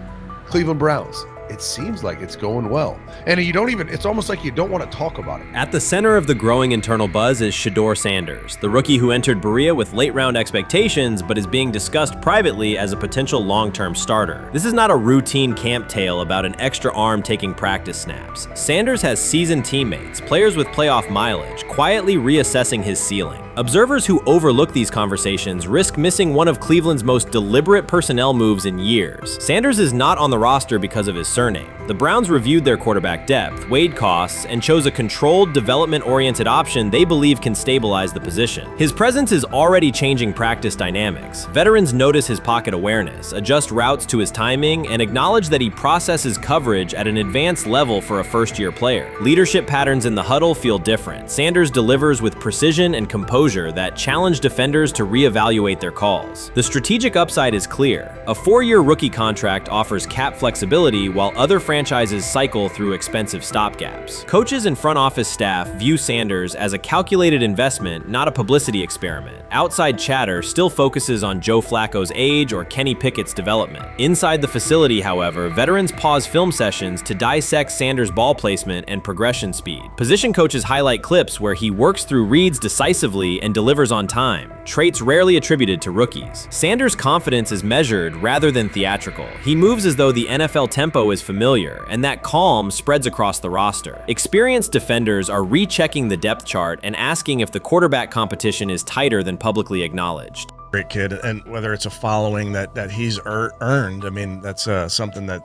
Cleveland Browns, it seems like it's going well. And it's almost like you don't want to talk about it. At the center of the growing internal buzz is Shedeur Sanders, the rookie who entered Berea with late-round expectations but is being discussed privately as a potential long-term starter. This is not a routine camp tale about an extra arm taking practice snaps. Sanders has seasoned teammates, players with playoff mileage, quietly reassessing his ceiling. Observers who overlook these conversations risk missing one of Cleveland's most deliberate personnel moves in years. Sanders is not on the roster because of his surname. The Browns reviewed their quarterback depth, weighed costs, and chose a controlled, development-oriented option they believe can stabilize the position. His presence is already changing practice dynamics. Veterans notice his pocket awareness, adjust routes to his timing, and acknowledge that he processes coverage at an advanced level for a first-year player. Leadership patterns in the huddle feel different. Sanders delivers with precision and composure that challenge defenders to reevaluate their calls. The strategic upside is clear. A 4-year rookie contract offers cap flexibility, while other franchises franchises cycle through expensive stopgaps. Coaches and front office staff view Sanders as a calculated investment, not a publicity experiment. Outside chatter still focuses on Joe Flacco's age or Kenny Pickett's development. Inside the facility, however, veterans pause film sessions to dissect Sanders' ball placement and progression speed. Position coaches highlight clips where he works through reads decisively and delivers on time, traits rarely attributed to rookies. Sanders' confidence is measured rather than theatrical. He moves as though the NFL tempo is familiar, and that calm spreads across the roster. Experienced defenders are rechecking the depth chart and asking if the quarterback competition is tighter than publicly acknowledged. Great kid, and whether it's a following that he's earned, I mean, that's something that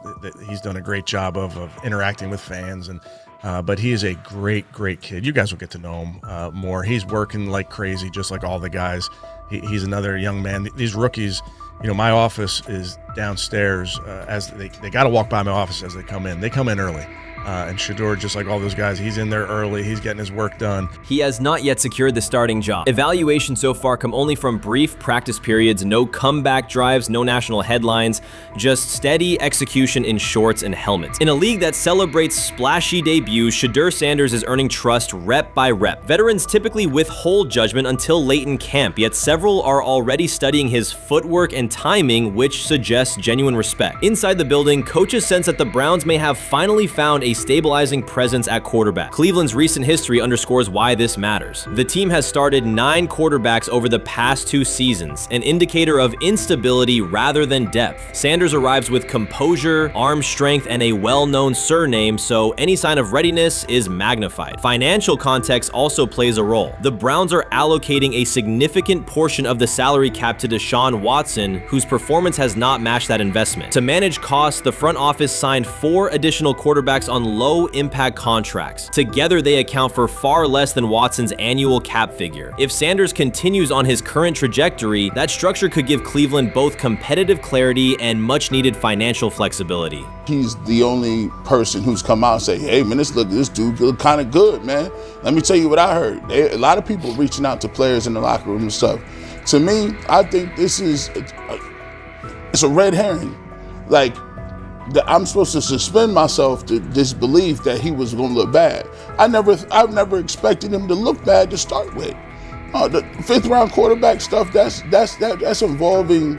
he's done a great job of interacting with fans. And but he is a great kid. You guys will get to know him more. He's working like crazy, just like all the guys. He's another young man. These rookies, you know, my office is downstairs. As they got to walk by my office as they come in. They come in early. And Shedeur, just like all those guys, he's in there early. He's getting his work done. He has not yet secured the starting job. Evaluations so far come only from brief practice periods, no comeback drives, no national headlines, just steady execution in shorts and helmets. In a league that celebrates splashy debuts, Shedeur Sanders is earning trust rep by rep. Veterans typically withhold judgment until late in camp, yet several are already studying his footwork and timing, which suggests genuine respect. Inside the building, coaches sense that the Browns may have finally found a stabilizing presence at quarterback. Cleveland's recent history underscores why this matters. The team has started 9 quarterbacks over the past 2 seasons, an indicator of instability rather than depth. Sanders arrives with composure, arm strength, and a well-known surname, so any sign of readiness is magnified. Financial context also plays a role. The Browns are allocating a significant portion of the salary cap to Deshaun Watson, whose performance has not matched that investment. To manage costs, the front office signed 4 additional quarterbacks on low-impact contracts. Together, they account for far less than Watson's annual cap figure. If Sanders continues on his current trajectory, that structure could give Cleveland both competitive clarity and much-needed financial flexibility. He's the only person who's come out and say, hey, man, this dude look kind of good, man. Let me tell you what I heard. A lot of people reaching out to players in the locker room and stuff. To me, I think this is it's a red herring. Like, I'm supposed to suspend myself to disbelief that he was going to look bad. I've never expected him to look bad to start with. The 5th round quarterback stuff, that's involving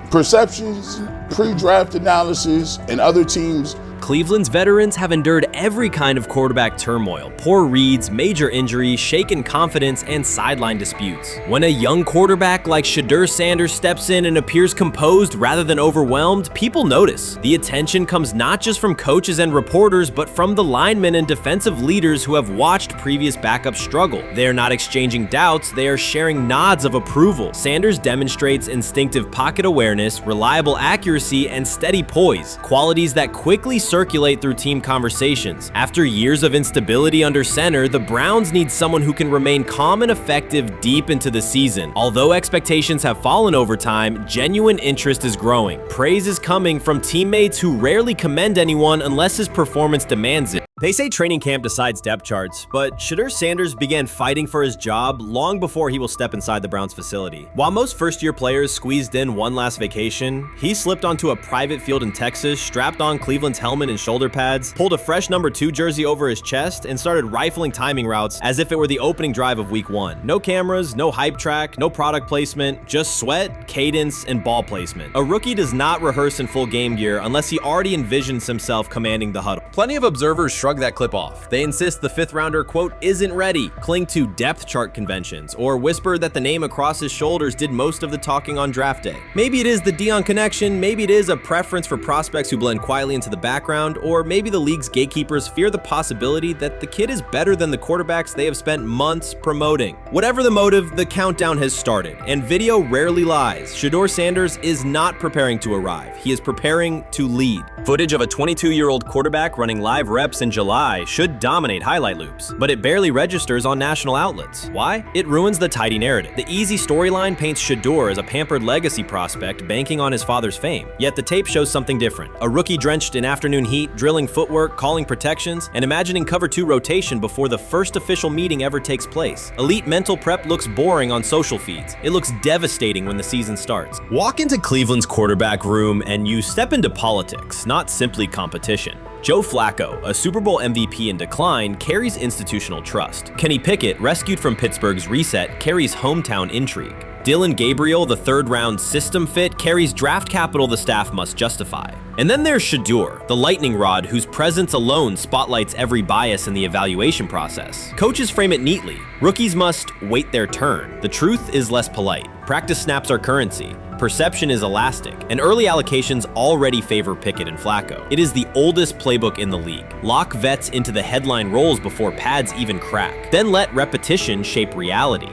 perceptions, pre-draft analysis, and other teams. Cleveland's veterans have endured every kind of quarterback turmoil, poor reads, major injuries, shaken confidence, and sideline disputes. When a young quarterback like Shedeur Sanders steps in and appears composed rather than overwhelmed, people notice. The attention comes not just from coaches and reporters, but from the linemen and defensive leaders who have watched previous backups struggle. They are not exchanging doubts, they are sharing nods of approval. Sanders demonstrates instinctive pocket awareness, reliable accuracy, and steady poise, qualities that quickly circulate through team conversations. After years of instability under center, the Browns need someone who can remain calm and effective deep into the season. Although expectations have fallen over time, genuine interest is growing. Praise is coming from teammates who rarely commend anyone unless his performance demands it. They say training camp decides depth charts, but Shedeur Sanders began fighting for his job long before he will step inside the Browns facility. While most first-year players squeezed in one last vacation, he slipped onto a private field in Texas, strapped on Cleveland's helmet and shoulder pads, pulled a fresh number 2 jersey over his chest, and started rifling timing routes as if it were the opening drive of week 1. No cameras, no hype track, no product placement, just sweat, cadence, and ball placement. A rookie does not rehearse in full game gear unless he already envisions himself commanding the huddle. Plenty of observers shrug that clip off. They insist the 5th rounder, quote, isn't ready, cling to depth chart conventions, or whisper that the name across his shoulders did most of the talking on draft day. Maybe it is the Deion connection, maybe it is a preference for prospects who blend quietly into the background, or maybe the league's gatekeepers fear the possibility that the kid is better than the quarterbacks they have spent months promoting. Whatever the motive, the countdown has started, and video rarely lies. Shedeur Sanders is not preparing to arrive. He is preparing to lead. Footage of a 22-year-old quarterback running live reps in July should dominate highlight loops, but it barely registers on national outlets. Why? It ruins the tidy narrative. The easy storyline paints Shedeur as a pampered legacy prospect banking on his father's fame. Yet the tape shows something different. A rookie drenched in afternoon heat, drilling footwork, calling protections, and imagining cover 2 rotation before the first official meeting ever takes place. Elite mental prep looks boring on social feeds. It looks devastating when the season starts. Walk into Cleveland's quarterback room and you step into politics, not simply competition. Joe Flacco, a Super Bowl MVP in decline, carries institutional trust. Kenny Pickett, rescued from Pittsburgh's reset, carries hometown intrigue. Dylan Gabriel, the third-round system fit, carries draft capital the staff must justify. And then there's Shedeur, the lightning rod whose presence alone spotlights every bias in the evaluation process. Coaches frame it neatly. Rookies must wait their turn. The truth is less polite. Practice snaps are currency. Perception is elastic, and early allocations already favor Pickett and Flacco. It is the oldest playbook in the league. Lock vets into the headline roles before pads even crack. Then let repetition shape reality.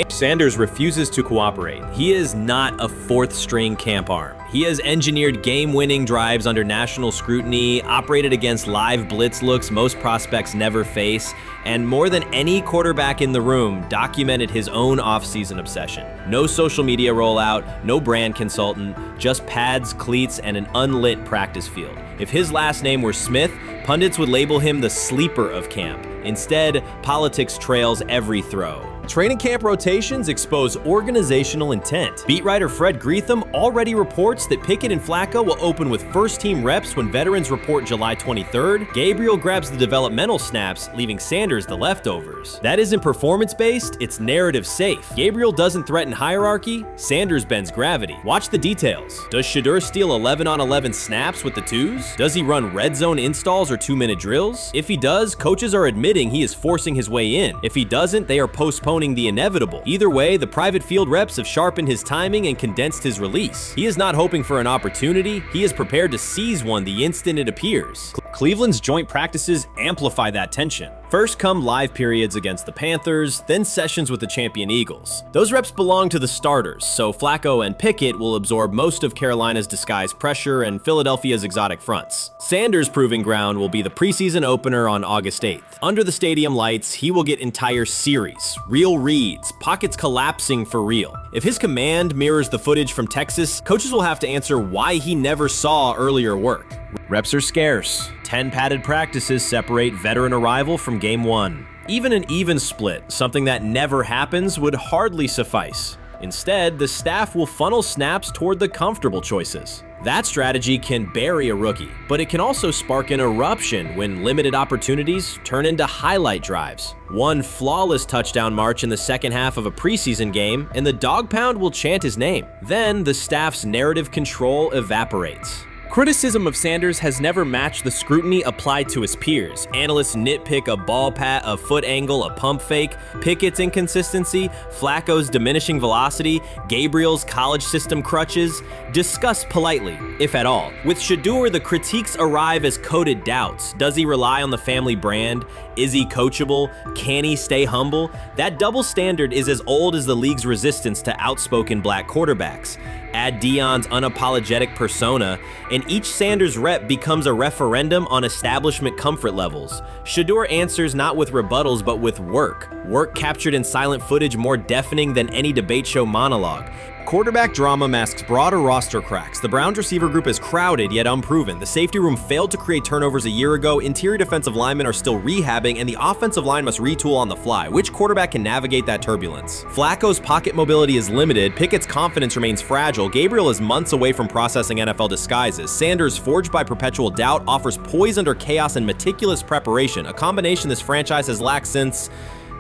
Sanders refuses to cooperate. He is not a fourth-string camp arm. He has engineered game-winning drives under national scrutiny, operated against live blitz looks most prospects never face, and more than any quarterback in the room, documented his own off-season obsession. No social media rollout, no brand consultant, just pads, cleats, and an unlit practice field. If his last name were Smith, pundits would label him the sleeper of camp. Instead, politics trails every throw. Training camp rotations expose organizational intent. Beat writer Fred Greetham already reports that Pickett and Flacco will open with first-team reps when veterans report July 23rd. Gabriel grabs the developmental snaps, leaving Sanders the leftovers. That isn't performance-based, it's narrative-safe. Gabriel doesn't threaten hierarchy, Sanders bends gravity. Watch the details. Does Shedeur steal 11-on-11 snaps with the twos? Does he run red zone installs or 2-minute drills? If he does, coaches are admitting he is forcing his way in. If he doesn't, they are postponing the inevitable. Either way, the private field reps have sharpened his timing and condensed his release. He is not hoping for an opportunity, he is prepared to seize one the instant it appears. Cleveland's joint practices amplify that tension. First come live periods against the Panthers, then sessions with the champion Eagles. Those reps belong to the starters, so Flacco and Pickett will absorb most of Carolina's disguised pressure and Philadelphia's exotic fronts. Sanders' proving ground will be the preseason opener on August 8th. Under the stadium lights, he will get entire series, real reads, pockets collapsing for real. If his command mirrors the footage from Texas, coaches will have to answer why he never saw earlier work. Reps are scarce. 10 padded practices separate veteran arrival from game one. Even an even split, something that never happens, would hardly suffice. Instead, the staff will funnel snaps toward the comfortable choices. That strategy can bury a rookie, but it can also spark an eruption when limited opportunities turn into highlight drives. One flawless touchdown march in the second half of a preseason game, and the dog pound will chant his name. Then the staff's narrative control evaporates. Criticism of Sanders has never matched the scrutiny applied to his peers. Analysts nitpick a ball pat, a foot angle, a pump fake, Pickett's inconsistency, Flacco's diminishing velocity, Gabriel's college system crutches. Discuss politely, if at all. With Shedeur, the critiques arrive as coded doubts. Does he rely on the family brand? Is he coachable? Can he stay humble? That double standard is as old as the league's resistance to outspoken black quarterbacks. Add Deion's unapologetic persona, and each Sanders rep becomes a referendum on establishment comfort levels. Shedeur answers not with rebuttals, but with work. Work captured in silent footage more deafening than any debate show monologue. Quarterback drama masks broader roster cracks. The Browns receiver group is crowded yet unproven. The safety room failed to create turnovers a year ago. Interior defensive linemen are still rehabbing, and the offensive line must retool on the fly. Which quarterback can navigate that turbulence? Flacco's pocket mobility is limited. Pickett's confidence remains fragile. Gabriel is months away from processing NFL disguises. Sanders, forged by perpetual doubt, offers poise under chaos and meticulous preparation, a combination this franchise has lacked since,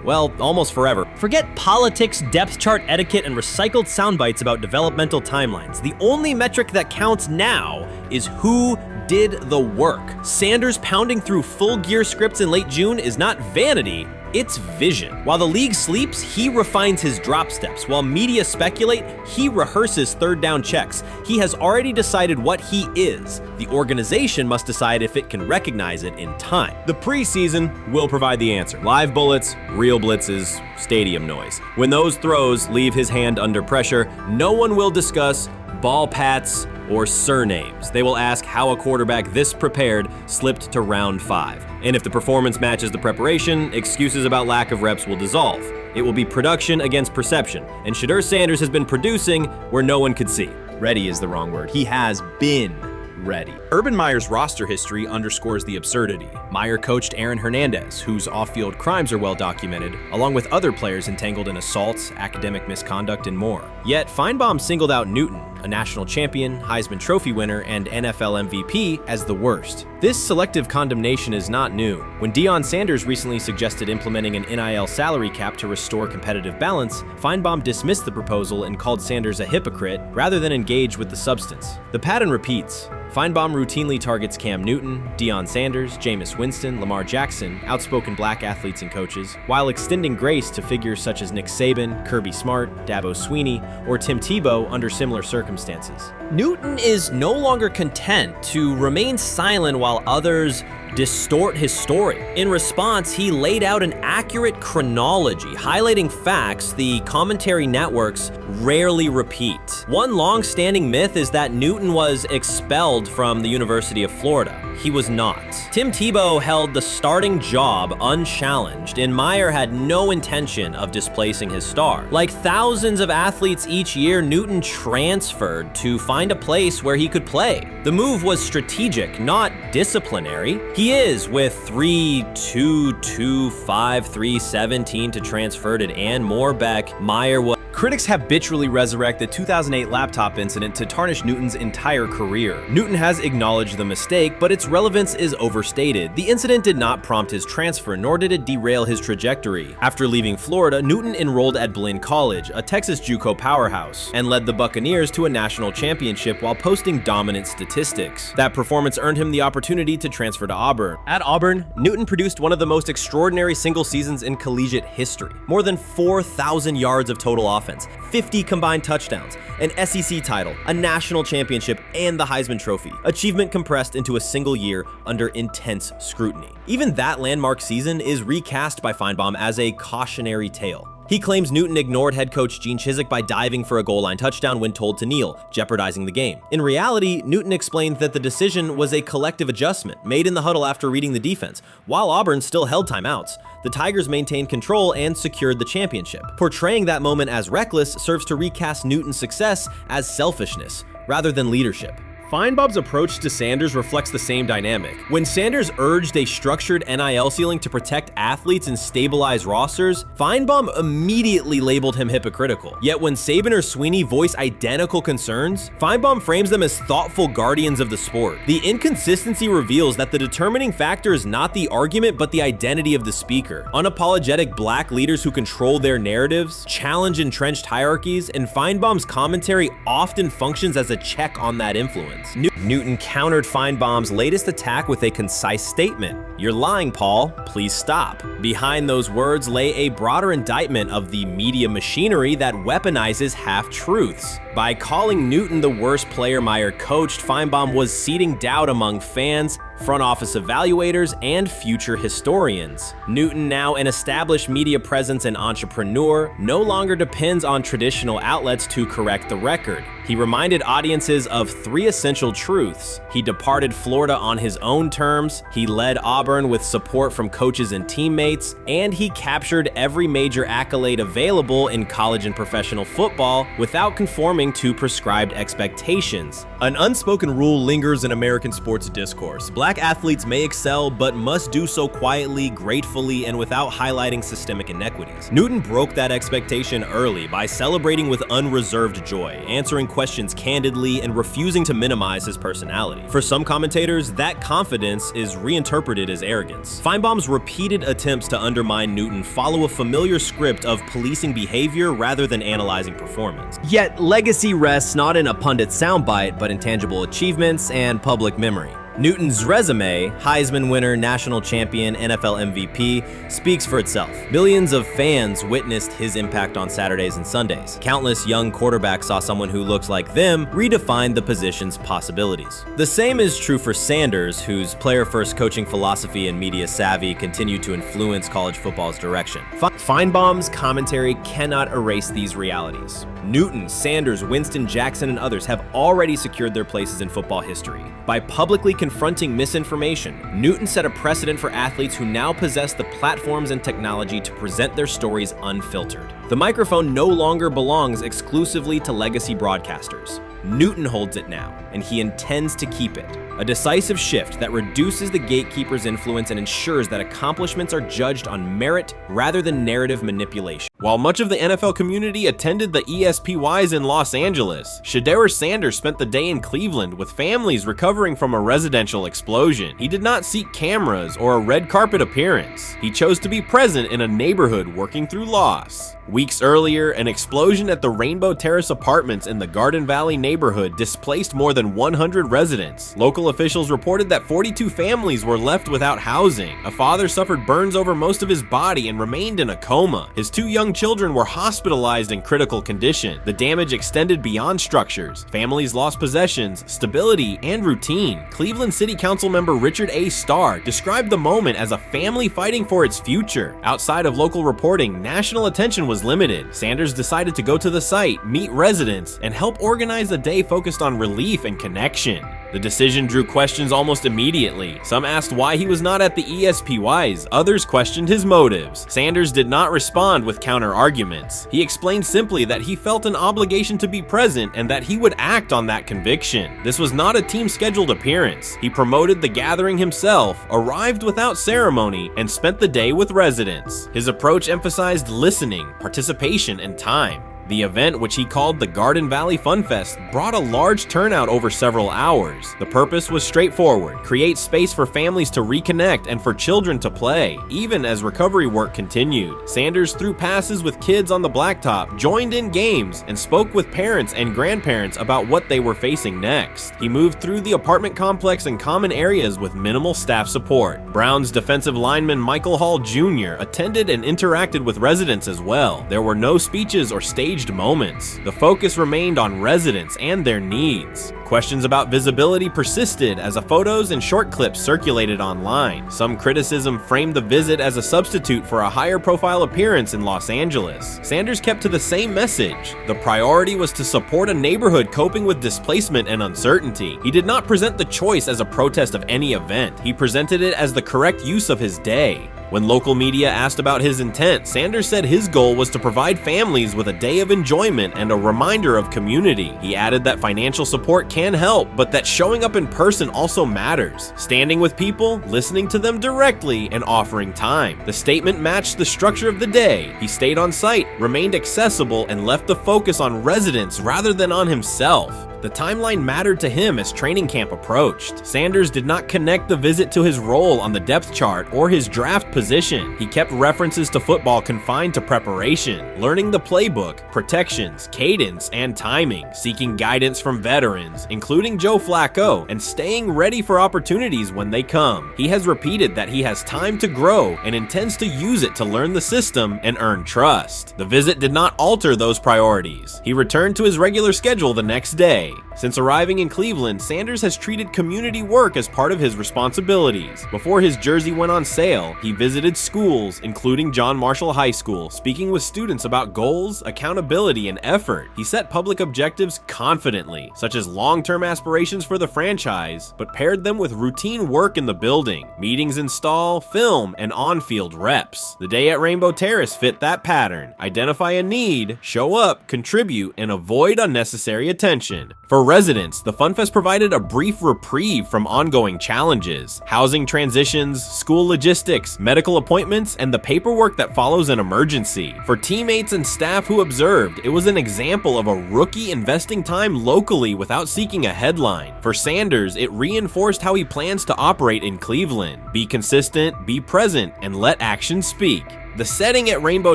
well, almost forever. Forget politics, depth chart etiquette, and recycled sound bites about developmental timelines. The only metric that counts now is who did the work. Sanders pounding through full gear scripts in late June is not vanity, it's vision. While the league sleeps, he refines his drop steps. While media speculate, he rehearses third down checks. He has already decided what he is. The organization must decide if it can recognize it in time. The preseason will provide the answer. Live bullets, real blitzes, stadium noise. When those throws leave his hand under pressure, no one will discuss ball pats or surnames. They will ask how a quarterback this prepared slipped to round 5. And if the performance matches the preparation, excuses about lack of reps will dissolve. It will be production against perception, and Shedeur Sanders has been producing where no one could see. Ready is the wrong word. He has been ready. Urban Meyer's roster history underscores the absurdity. Meyer coached Aaron Hernandez, whose off-field crimes are well documented, along with other players entangled in assaults, academic misconduct, and more. Yet Feinbaum singled out Newton, a national champion, Heisman Trophy winner, and NFL MVP, as the worst. This selective condemnation is not new. When Deion Sanders recently suggested implementing an NIL salary cap to restore competitive balance, Feinbaum dismissed the proposal and called Sanders a hypocrite rather than engage with the substance. The pattern repeats. Feinbaum routinely targets Cam Newton, Deion Sanders, Jameis Winston, Lamar Jackson, outspoken black athletes and coaches, while extending grace to figures such as Nick Saban, Kirby Smart, Dabo Swinney, or Tim Tebow under similar circumstances. Newton is no longer content to remain silent while others distort his story. In response, he laid out an accurate chronology, highlighting facts the commentary networks rarely repeat. One long-standing myth is that Newton was expelled from the University of Florida. He was not. Tim Tebow held the starting job unchallenged, and Meyer had no intention of displacing his star. Like thousands of athletes each year, Newton transferred to find a place where he could play. The move was strategic, not disciplinary. He is with 3-2-2-5-3-17 to transfer to and Moorbeck. Meyer was. Critics habitually resurrect the 2008 laptop incident to tarnish Newton's entire career. Newton has acknowledged the mistake, but its relevance is overstated. The incident did not prompt his transfer, nor did it derail his trajectory. After leaving Florida, Newton enrolled at Blinn College, a Texas JUCO powerhouse, and led the Buccaneers to a national championship while posting dominant statistics. That performance earned him the opportunity to transfer to Auburn. At Auburn, Newton produced one of the most extraordinary single seasons in collegiate history. More than 4,000 yards of total offense, 50 combined touchdowns, an SEC title, a national championship, and the Heisman Trophy. Achievement compressed into a single year under intense scrutiny. Even that landmark season is recast by Feinbaum as a cautionary tale. He claims Newton ignored head coach Gene Chizik by diving for a goal line touchdown when told to kneel, jeopardizing the game. In reality, Newton explained that the decision was a collective adjustment made in the huddle after reading the defense. While Auburn still held timeouts, the Tigers maintained control and secured the championship. Portraying that moment as reckless serves to recast Newton's success as selfishness rather than leadership. Feinbaum's approach to Sanders reflects the same dynamic. When Sanders urged a structured NIL ceiling to protect athletes and stabilize rosters, Feinbaum immediately labeled him hypocritical. Yet when Saban or Swinney voice identical concerns, Feinbaum frames them as thoughtful guardians of the sport. The inconsistency reveals that the determining factor is not the argument but the identity of the speaker. Unapologetic black leaders who control their narratives, challenge entrenched hierarchies, and Feinbaum's commentary often functions as a check on that influence. Newton countered Feinbaum's latest attack with a concise statement. "You're lying, Paul. Please stop." Behind those words lay a broader indictment of the media machinery that weaponizes half-truths. By calling Newton the worst player Meyer coached, Feinbaum was seeding doubt among fans, front office evaluators, and future historians. Newton, now an established media presence and entrepreneur, no longer depends on traditional outlets to correct the record. He reminded audiences of three essential truths. He departed Florida on his own terms, he led Auburn with support from coaches and teammates, and he captured every major accolade available in college and professional football without conforming to prescribed expectations. An unspoken rule lingers in American sports discourse. Black athletes may excel, but must do so quietly, gratefully, and without highlighting systemic inequities. Newton broke that expectation early by celebrating with unreserved joy, answering questions candidly, and refusing to minimize his personality. For some commentators, that confidence is reinterpreted as arrogance. Feinbaum's repeated attempts to undermine Newton follow a familiar script of policing behavior rather than analyzing performance. Yet, legacy rests not in a pundit's soundbite, but in tangible achievements and public memory. Newton's resume, Heisman winner, national champion, NFL MVP, speaks for itself. Millions of fans witnessed his impact on Saturdays and Sundays. Countless young quarterbacks saw someone who looked like them redefine the position's possibilities. The same is true for Sanders, whose player-first coaching philosophy and media savvy continue to influence college football's direction. Feinbaum's commentary cannot erase these realities. Newton, Sanders, Winston, Jackson, and others have already secured their places in football history. By publicly confronting misinformation, Newton set a precedent for athletes who now possess the platforms and technology to present their stories unfiltered. The microphone no longer belongs exclusively to legacy broadcasters. Newton holds it now, and he intends to keep it. a decisive shift that reduces the gatekeeper's influence and ensures that accomplishments are judged on merit rather than narrative manipulation. While much of the NFL community attended the ESPYs in Los Angeles, Shedeur Sanders spent the day in Cleveland with families recovering from a residential explosion. He did not seek cameras or a red carpet appearance. He chose to be present in a neighborhood working through loss. Weeks earlier, an explosion at the Rainbow Terrace apartments in the Garden Valley neighborhood displaced more than 100 residents. Local officials reported that 42 families were left without housing. A father suffered burns over most of his body and remained in a coma. His 2 young children were hospitalized in critical condition. The damage extended beyond structures. Families lost possessions, stability, and routine. Cleveland City Council member Richard A. Starr described the moment as a family fighting for its future. Outside of local reporting, national attention was limited. Sanders decided to go to the site, meet residents, and help organize a day focused on relief and connection. The decision drew questions almost immediately. Some asked why he was not at the ESPYs, others questioned his motives. Sanders did not respond with counter-arguments. He explained simply that he felt an obligation to be present and that he would act on that conviction. This was not a team-scheduled appearance. He promoted the gathering himself, arrived without ceremony, and spent the day with residents. His approach emphasized listening, participation, and time. The event, which he called the Garden Valley Fun Fest, brought a large turnout over several hours. The purpose was straightforward: create space for families to reconnect and for children to play, even as recovery work continued. Sanders threw passes with kids on the blacktop, joined in games, and spoke with parents and grandparents about what they were facing next. He moved through the apartment complex and common areas with minimal staff support. Browns defensive lineman Michael Hall Jr. attended and interacted with residents as well. There were no speeches or staged moments. The focus remained on residents and their needs. Questions about visibility persisted as photos and short clips circulated online. Some criticism framed the visit as a substitute for a higher profile appearance in Los Angeles. Sanders kept to the same message. The priority was to support a neighborhood coping with displacement and uncertainty. He did not present the choice as a protest of any event. He presented it as the correct use of his day. When local media asked about his intent, Sanders said his goal was to provide families with a day of enjoyment and a reminder of community. He added that financial support can help, but that showing up in person also matters. Standing with people, listening to them directly, and offering time. The statement matched the structure of the day. He stayed on site, remained accessible, and left the focus on residents rather than on himself. The timeline mattered to him as training camp approached. Sanders did not connect the visit to his role on the depth chart or his draft position. He kept references to football confined to preparation, learning the playbook, protections, cadence, and timing, seeking guidance from veterans, including Joe Flacco, and staying ready for opportunities when they come. He has repeated that he has time to grow and intends to use it to learn the system and earn trust. The visit did not alter those priorities. He returned to his regular schedule the next day. Since arriving in Cleveland, Sanders has treated community work as part of his responsibilities. Before his jersey went on sale, he visited schools, including John Marshall High School, speaking with students about goals, accountability, and effort. He set public objectives confidently, such as long-term aspirations for the franchise, but paired them with routine work in the building, meetings install, film, and on-field reps. The day at Rainbow Terrace fit that pattern. Identify a need, show up, contribute, and avoid unnecessary attention. For residents, the FunFest provided a brief reprieve from ongoing challenges: housing transitions, school logistics, medical appointments, and the paperwork that follows an emergency. For teammates and staff who observed, it was an example of a rookie investing time locally without seeking a headline. For Sanders, it reinforced how he plans to operate in Cleveland: be consistent, be present, and let actions speak. The setting at Rainbow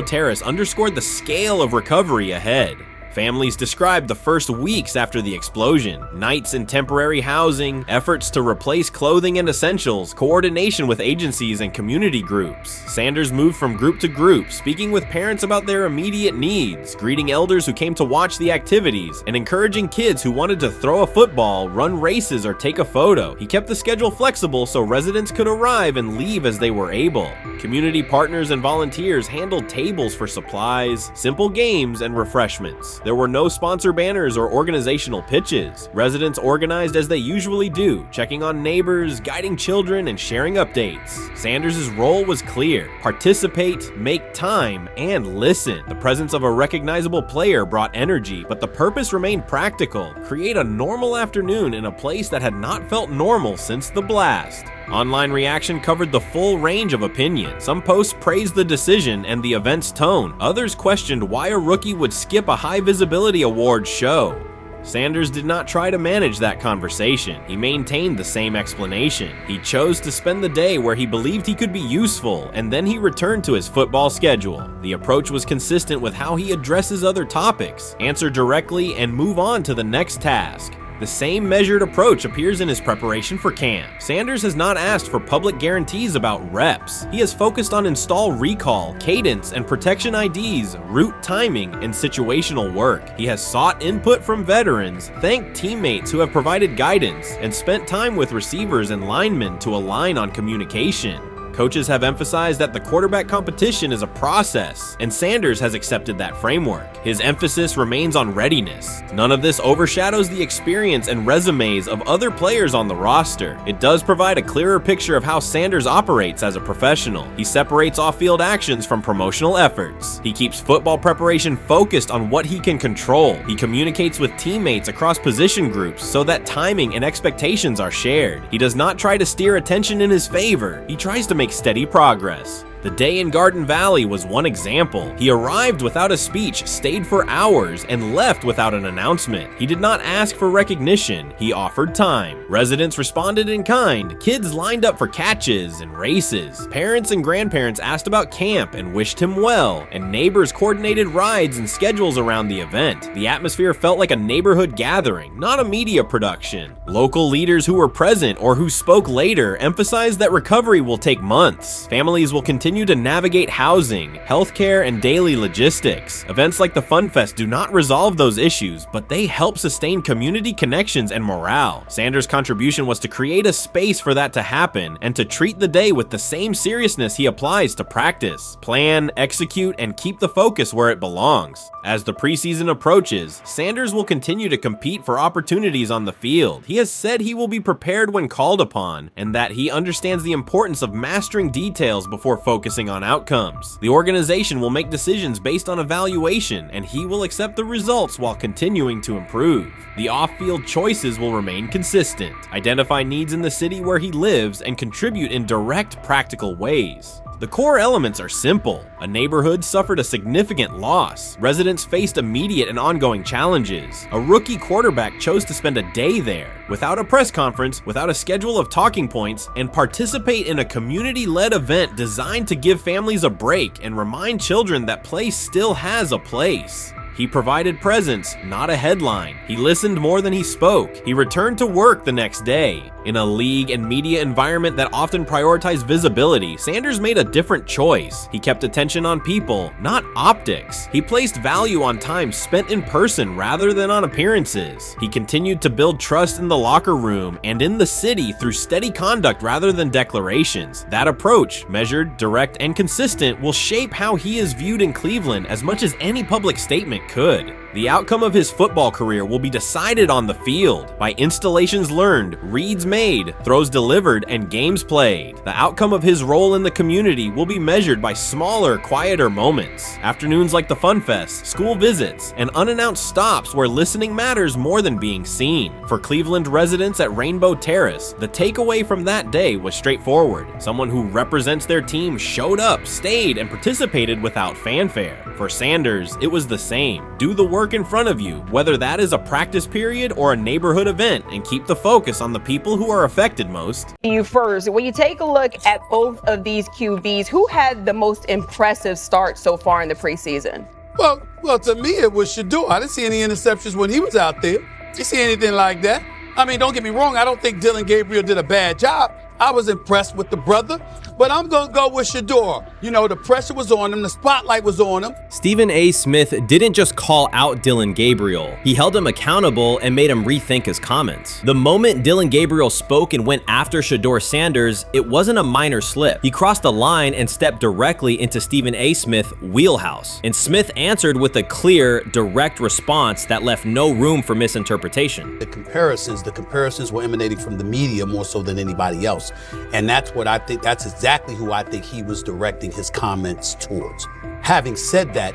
Terrace underscored the scale of recovery ahead. Families described the first weeks after the explosion: nights in temporary housing, efforts to replace clothing and essentials, coordination with agencies and community groups. Sanders moved from group to group, speaking with parents about their immediate needs, greeting elders who came to watch the activities, and encouraging kids who wanted to throw a football, run races, or take a photo. He kept the schedule flexible so residents could arrive and leave as they were able. Community partners and volunteers handled tables for supplies, simple games, and refreshments. event. There were no sponsor banners or organizational pitches. Residents organized as they usually do, checking on neighbors, guiding children, and sharing updates. Sanders' role was clear: participate, make time, and listen. The presence of a recognizable player brought energy, but the purpose remained practical: create a normal afternoon in a place that had not felt normal since the blast. Online reaction covered the full range of opinion. Some posts praised the decision and the event's tone. Others questioned why a rookie would skip a high-visibility awards show. Sanders did not try to manage that conversation. He maintained the same explanation. He chose to spend the day where he believed he could be useful, and then he returned to his football schedule. The approach was consistent with how he addresses other topics: answer directly and move on to the next task. The same measured approach appears in his preparation for camp. Sanders has not asked for public guarantees about reps. He has focused on install recall, cadence, and protection IDs, route timing, and situational work. He has sought input from veterans, thanked teammates who have provided guidance, and spent time with receivers and linemen to align on communication. Coaches have emphasized that the quarterback competition is a process, and Sanders has accepted that framework. His emphasis remains on readiness. None of this overshadows the experience and resumes of other players on the roster. It does provide a clearer picture of how Sanders operates as a professional. He separates off-field actions from promotional efforts. He keeps football preparation focused on what he can control. He communicates with teammates across position groups so that timing and expectations are shared. He does not try to steer attention in his favor. He tries to make steady progress. The day in Garden Valley was one example. He arrived without a speech, stayed for hours, and left without an announcement. He did not ask for recognition. He offered time. Residents responded in kind. Kids lined up for catches and races. Parents and grandparents asked about camp and wished him well, and neighbors coordinated rides and schedules around the event. The atmosphere felt like a neighborhood gathering, not a media production. Local leaders who were present or who spoke later emphasized that recovery will take months. Families will continue to navigate housing, healthcare, and daily logistics. Events like the Fun Fest do not resolve those issues, but they help sustain community connections and morale. Sanders' contribution was to create a space for that to happen and to treat the day with the same seriousness he applies to practice, plan, execute, and keep the focus where it belongs. As the preseason approaches, Sanders will continue to compete for opportunities on the field. He has said he will be prepared when called upon, and that he understands the importance of mastering details before focusing on outcomes. The organization will make decisions based on evaluation, and he will accept the results while continuing to improve. The off-field choices will remain consistent: identify needs in the city where he lives and contribute in direct, practical ways. The core elements are simple. A neighborhood suffered a significant loss. Residents faced immediate and ongoing challenges. A rookie quarterback chose to spend a day there, without a press conference, without a schedule of talking points, and participate in a community-led event designed to give families a break and remind children that play still has a place. He provided presence, not a headline. He listened more than he spoke. He returned to work the next day. In a league and media environment that often prioritize visibility, Sanders made a different choice. He kept attention on people, not optics. He placed value on time spent in person rather than on appearances. He continued to build trust in the locker room and in the city through steady conduct rather than declarations. That approach, measured, direct, and consistent, will shape how he is viewed in Cleveland as much as any public statement could. The outcome of his football career will be decided on the field by installations learned, reads made, throws delivered, and games played. The outcome of his role in the community will be measured by smaller, quieter moments. Afternoons like the Fun Fest, school visits, and unannounced stops where listening matters more than being seen. For Cleveland residents at Rainbow Terrace, the takeaway from that day was straightforward. Someone who represents their team showed up, stayed, and participated without fanfare. For Sanders, it was the same. Do the work in front of you, whether that is a practice period or a neighborhood event, and keep the focus on the people who are affected most. You first, when you take a look at both of these QBs, who had the most impressive start so far in the preseason? Well, to me, it was Shedeur. I didn't see any interceptions when he was out there. Didn't see anything like that. I mean, don't get me wrong. I don't think Dylan Gabriel did a bad job. I was impressed with the brother, but I'm going to go with Shedeur. You know, the pressure was on him, the spotlight was on him. Stephen A. Smith didn't just call out Dillon Gabriel, he held him accountable and made him rethink his comments. The moment Dillon Gabriel spoke and went after Shedeur Sanders, it wasn't a minor slip. He crossed the line and stepped directly into Stephen A. Smith's wheelhouse, and Smith answered with a clear, direct response that left no room for misinterpretation. The comparisons were emanating from the media more so than anybody else. And that's what I think, that's exactly who I think he was directing his comments towards. Having said that,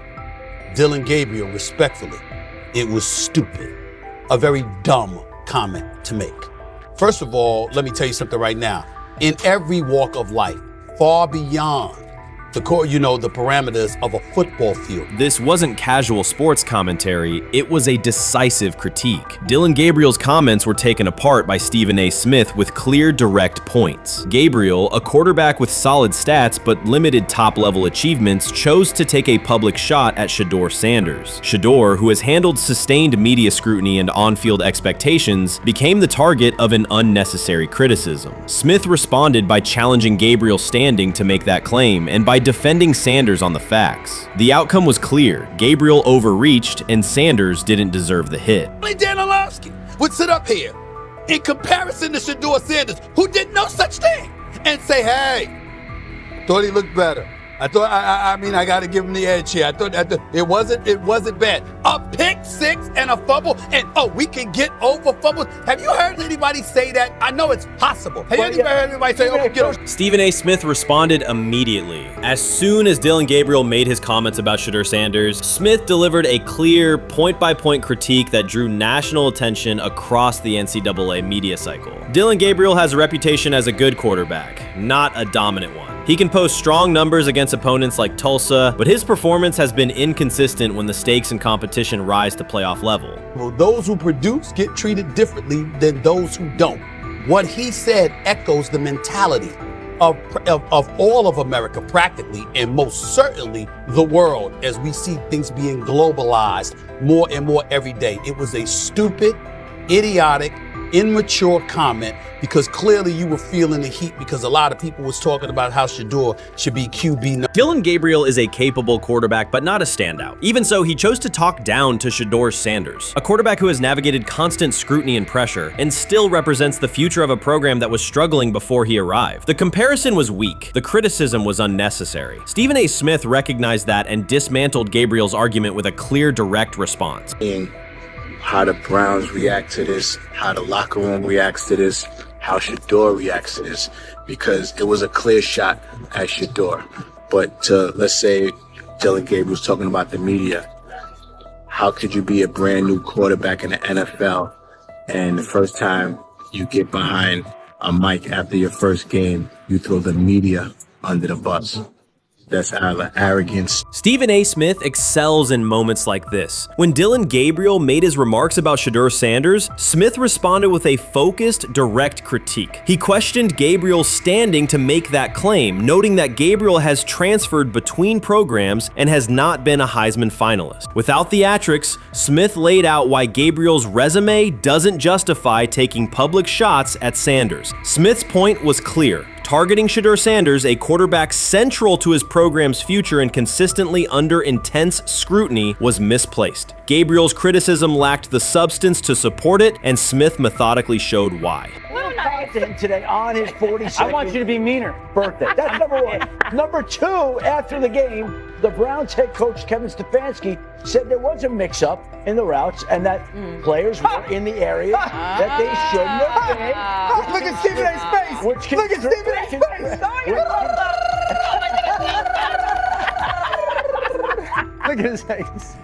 Dillon Gabriel, respectfully, it was stupid. A very dumb comment to make. First of all, let me tell you something right now. In every walk of life, far beyond the parameters of a football field. This wasn't casual sports commentary, it was a decisive critique. Dillon Gabriel's comments were taken apart by Stephen A. Smith with clear, direct points. Gabriel, a quarterback with solid stats but limited top-level achievements, chose to take a public shot at Shedeur Sanders. Shedeur, who has handled sustained media scrutiny and on-field expectations, became the target of an unnecessary criticism. Smith responded by challenging Gabriel's standing to make that claim, and by defending Sanders on the facts. The outcome was clear. Gabriel overreached, and Sanders didn't deserve the hit. Dan Orlovsky would sit up here in comparison to Shedeur Sanders, who did no such thing, and say, hey, thought he looked better. I thought, I got to give him the edge here. I thought it wasn't bad. A pick six and a fumble, and we can get over fumbles. Have you heard anybody say that? I know it's possible. Have you ever heard anybody say, get over? Stephen A. Smith responded immediately. As soon as Dillon Gabriel made his comments about Shedeur Sanders, Smith delivered a clear, point-by-point critique that drew national attention across the NCAA media cycle. Dillon Gabriel has a reputation as a good quarterback, not a dominant one. He can post strong numbers against opponents like Tulsa, but his performance has been inconsistent when the stakes in competition rise to playoff level. Well, those who produce get treated differently than those who don't. What he said echoes the mentality of all of America practically, and most certainly the world, as we see things being globalized more and more every day. It was a stupid, idiotic, immature comment, because clearly you were feeling the heat because a lot of people was talking about how Shedeur should be QB. Dillon Gabriel is a capable quarterback, but not a standout. Even so, he chose to talk down to Shedeur Sanders, a quarterback who has navigated constant scrutiny and pressure and still represents the future of a program that was struggling before he arrived. The comparison was weak. The criticism was unnecessary. Stephen A. Smith recognized that and dismantled Gabriel's argument with a clear, direct response. How the Browns react to this, how the locker room reacts to this, how Shedeur reacts to this, because it was a clear shot at Shedeur. But let's say Dillon Gabriel's talking about the media. How could you be a brand new quarterback in the NFL and the first time you get behind a mic after your first game, you throw the media under the bus? That's arrogance. Stephen A. Smith excels in moments like this. When Dillon Gabriel made his remarks about Shedeur Sanders, Smith responded with a focused, direct critique. He questioned Gabriel's standing to make that claim, noting that Gabriel has transferred between programs and has not been a Heisman finalist. Without theatrics, Smith laid out why Gabriel's resume doesn't justify taking public shots at Sanders. Smith's point was clear. Targeting Shedeur Sanders, a quarterback central to his program's future and consistently under intense scrutiny, was misplaced. Gabriel's criticism lacked the substance to support it, and Smith methodically showed why. Today on his 42nd I want you to be meaner birthday. That's number one. Number two, after the game, the Browns head coach Kevin Stefanski said there was a mix-up in the routes and that players were in the area that they shouldn't have been. Look at Stephen A's face. Look at Stephen A's face. Look at his face.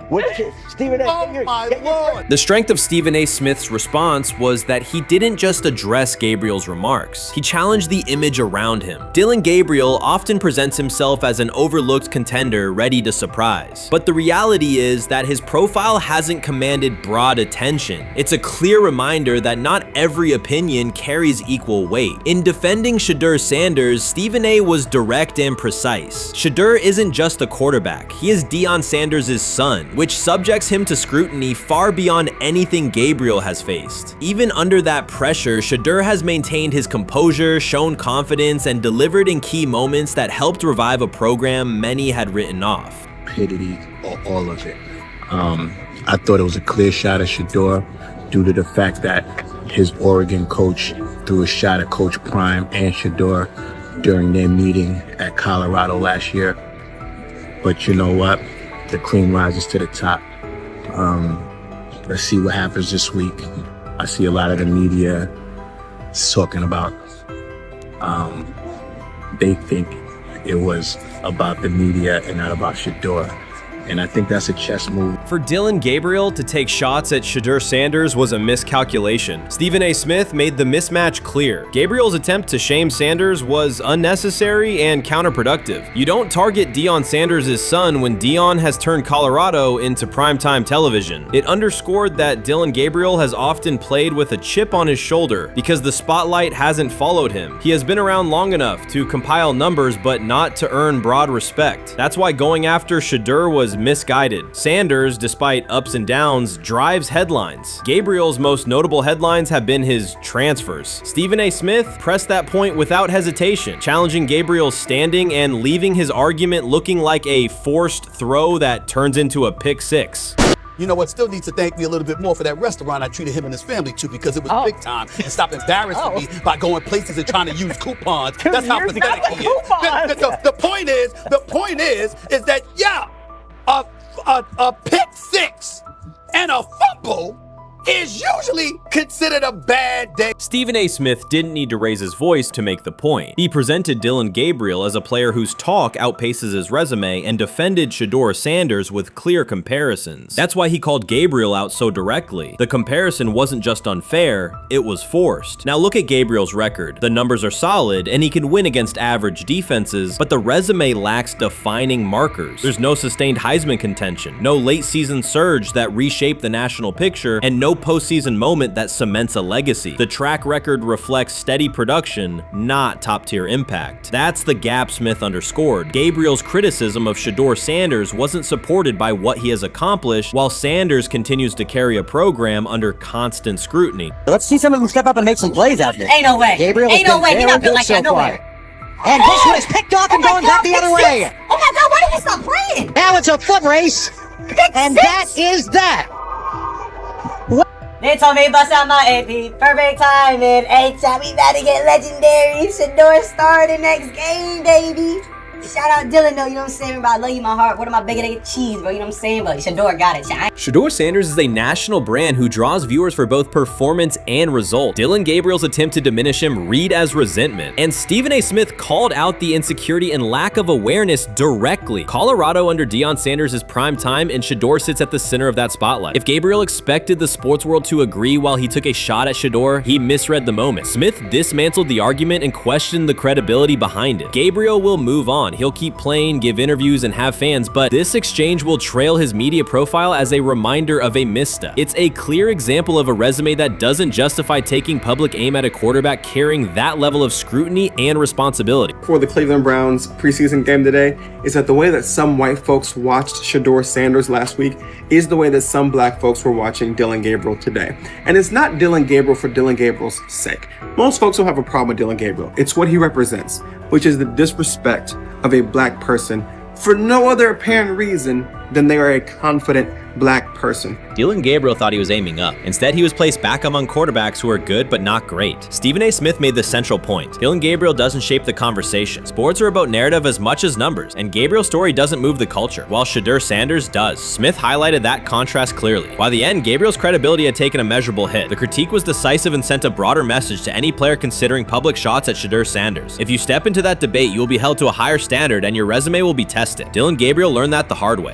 Stephen A. Oh my Lord. The strength of Stephen A. Smith's response was that he didn't just address Gabriel's remarks. He challenged the image around him. Dillon Gabriel often presents himself as an overlooked contender ready to surprise. But the reality is that his profile hasn't commanded broad attention. It's a clear reminder that not every opinion carries equal weight. In defending Shedeur Sanders, Stephen A. was direct and precise. Shedeur isn't just a quarterback. He is Deion Sanders' son, which subjects him to scrutiny far beyond anything Gabriel has faced. Even under that pressure, Shedeur has maintained his composure, shown confidence, and delivered in key moments that helped revive a program many had written off. Stupidity, all of it. I thought it was a clear shot at Shedeur due to the fact that his Oregon coach threw a shot at Coach Prime and Shedeur during their meeting at Colorado last year. But you know what? The cream rises to the top. Let's see what happens this week. I see a lot of the media talking about they think it was about the media and not about Shedeur. And I think that's a chess move. For Dillon Gabriel to take shots at Shedeur Sanders was a miscalculation. Stephen A. Smith made the mismatch clear. Gabriel's attempt to shame Sanders was unnecessary and counterproductive. You don't target Deion Sanders' son when Deion has turned Colorado into primetime television. It underscored that Dillon Gabriel has often played with a chip on his shoulder because the spotlight hasn't followed him. He has been around long enough to compile numbers but not to earn broad respect. That's why going after Shedeur was misguided. Sanders, despite ups and downs, drives headlines. Gabriel's most notable headlines have been his transfers. Stephen A. Smith pressed that point without hesitation, challenging Gabriel's standing and leaving his argument looking like a forced throw that turns into a pick six. You know what? Still needs to thank me a little bit more for that restaurant I treated him and his family to, because it was big time, and stop embarrassing me by going places and trying to use coupons. That's how pathetic he is. The point is that a pick six and a fumble is usually considered a bad day. Stephen A. Smith didn't need to raise his voice to make the point. He presented Dillon Gabriel as a player whose talk outpaces his resume and defended Shedeur Sanders with clear comparisons. That's why he called Gabriel out so directly. The comparison wasn't just unfair, it was forced. Now look at Gabriel's record. The numbers are solid and he can win against average defenses, but the resume lacks defining markers. There's no sustained Heisman contention, no late season surge that reshaped the national picture, and no postseason moment that cements a legacy. The track record reflects steady production, not top-tier impact. That's the gap Smith underscored. Gabriel's criticism of Shedeur Sanders wasn't supported by what he has accomplished, while Sanders continues to carry a program under constant scrutiny. Let's see some of them step up and make some plays out there. Ain't no way. Gabriel ain't no way. He's not built like that. No way. And this one is picked off and going back the other way. Oh my God, why did he stop playing? Now it's a foot race. And that is that. They told me bust out my AP, perfect timing. H-shot, we about to get legendary. Shedeur started next game, baby. Shout out Dillon though, you know what I'm saying? Bro, I love you, my heart. What am I bigger than cheese, bro? You know what I'm saying? But Shedeur got it. Shedeur Sanders is a national brand who draws viewers for both performance and result. Dillon Gabriel's attempt to diminish him read as resentment. And Stephen A. Smith called out the insecurity and lack of awareness directly. Colorado under Deion Sanders is prime time, and Shedeur sits at the center of that spotlight. If Gabriel expected the sports world to agree while he took a shot at Shedeur, he misread the moment. Smith dismantled the argument and questioned the credibility behind it. Gabriel will move on. He'll keep playing, give interviews, and have fans, but this exchange will trail his media profile as a reminder of a misstep. It's a clear example of a resume that doesn't justify taking public aim at a quarterback carrying that level of scrutiny and responsibility. For the Cleveland Browns preseason game today is that the way that some white folks watched Shedeur Sanders last week is the way that some black folks were watching Dillon Gabriel today. And it's not Dillon Gabriel for Dillon Gabriel's sake. Most folks don't have a problem with Dillon Gabriel. It's what he represents, which is the disrespect of a black person for no other apparent reason than they are a confident black person. Dillon Gabriel thought he was aiming up. Instead, he was placed back among quarterbacks who are good but not great. Stephen A. Smith made the central point. Dillon Gabriel doesn't shape the conversation. Sports are about narrative as much as numbers, and Gabriel's story doesn't move the culture, while Shedeur Sanders does. Smith highlighted that contrast clearly. By the end, Gabriel's credibility had taken a measurable hit. The critique was decisive and sent a broader message to any player considering public shots at Shedeur Sanders. If you step into that debate, you will be held to a higher standard and your resume will be tested. Dillon Gabriel learned that the hard way.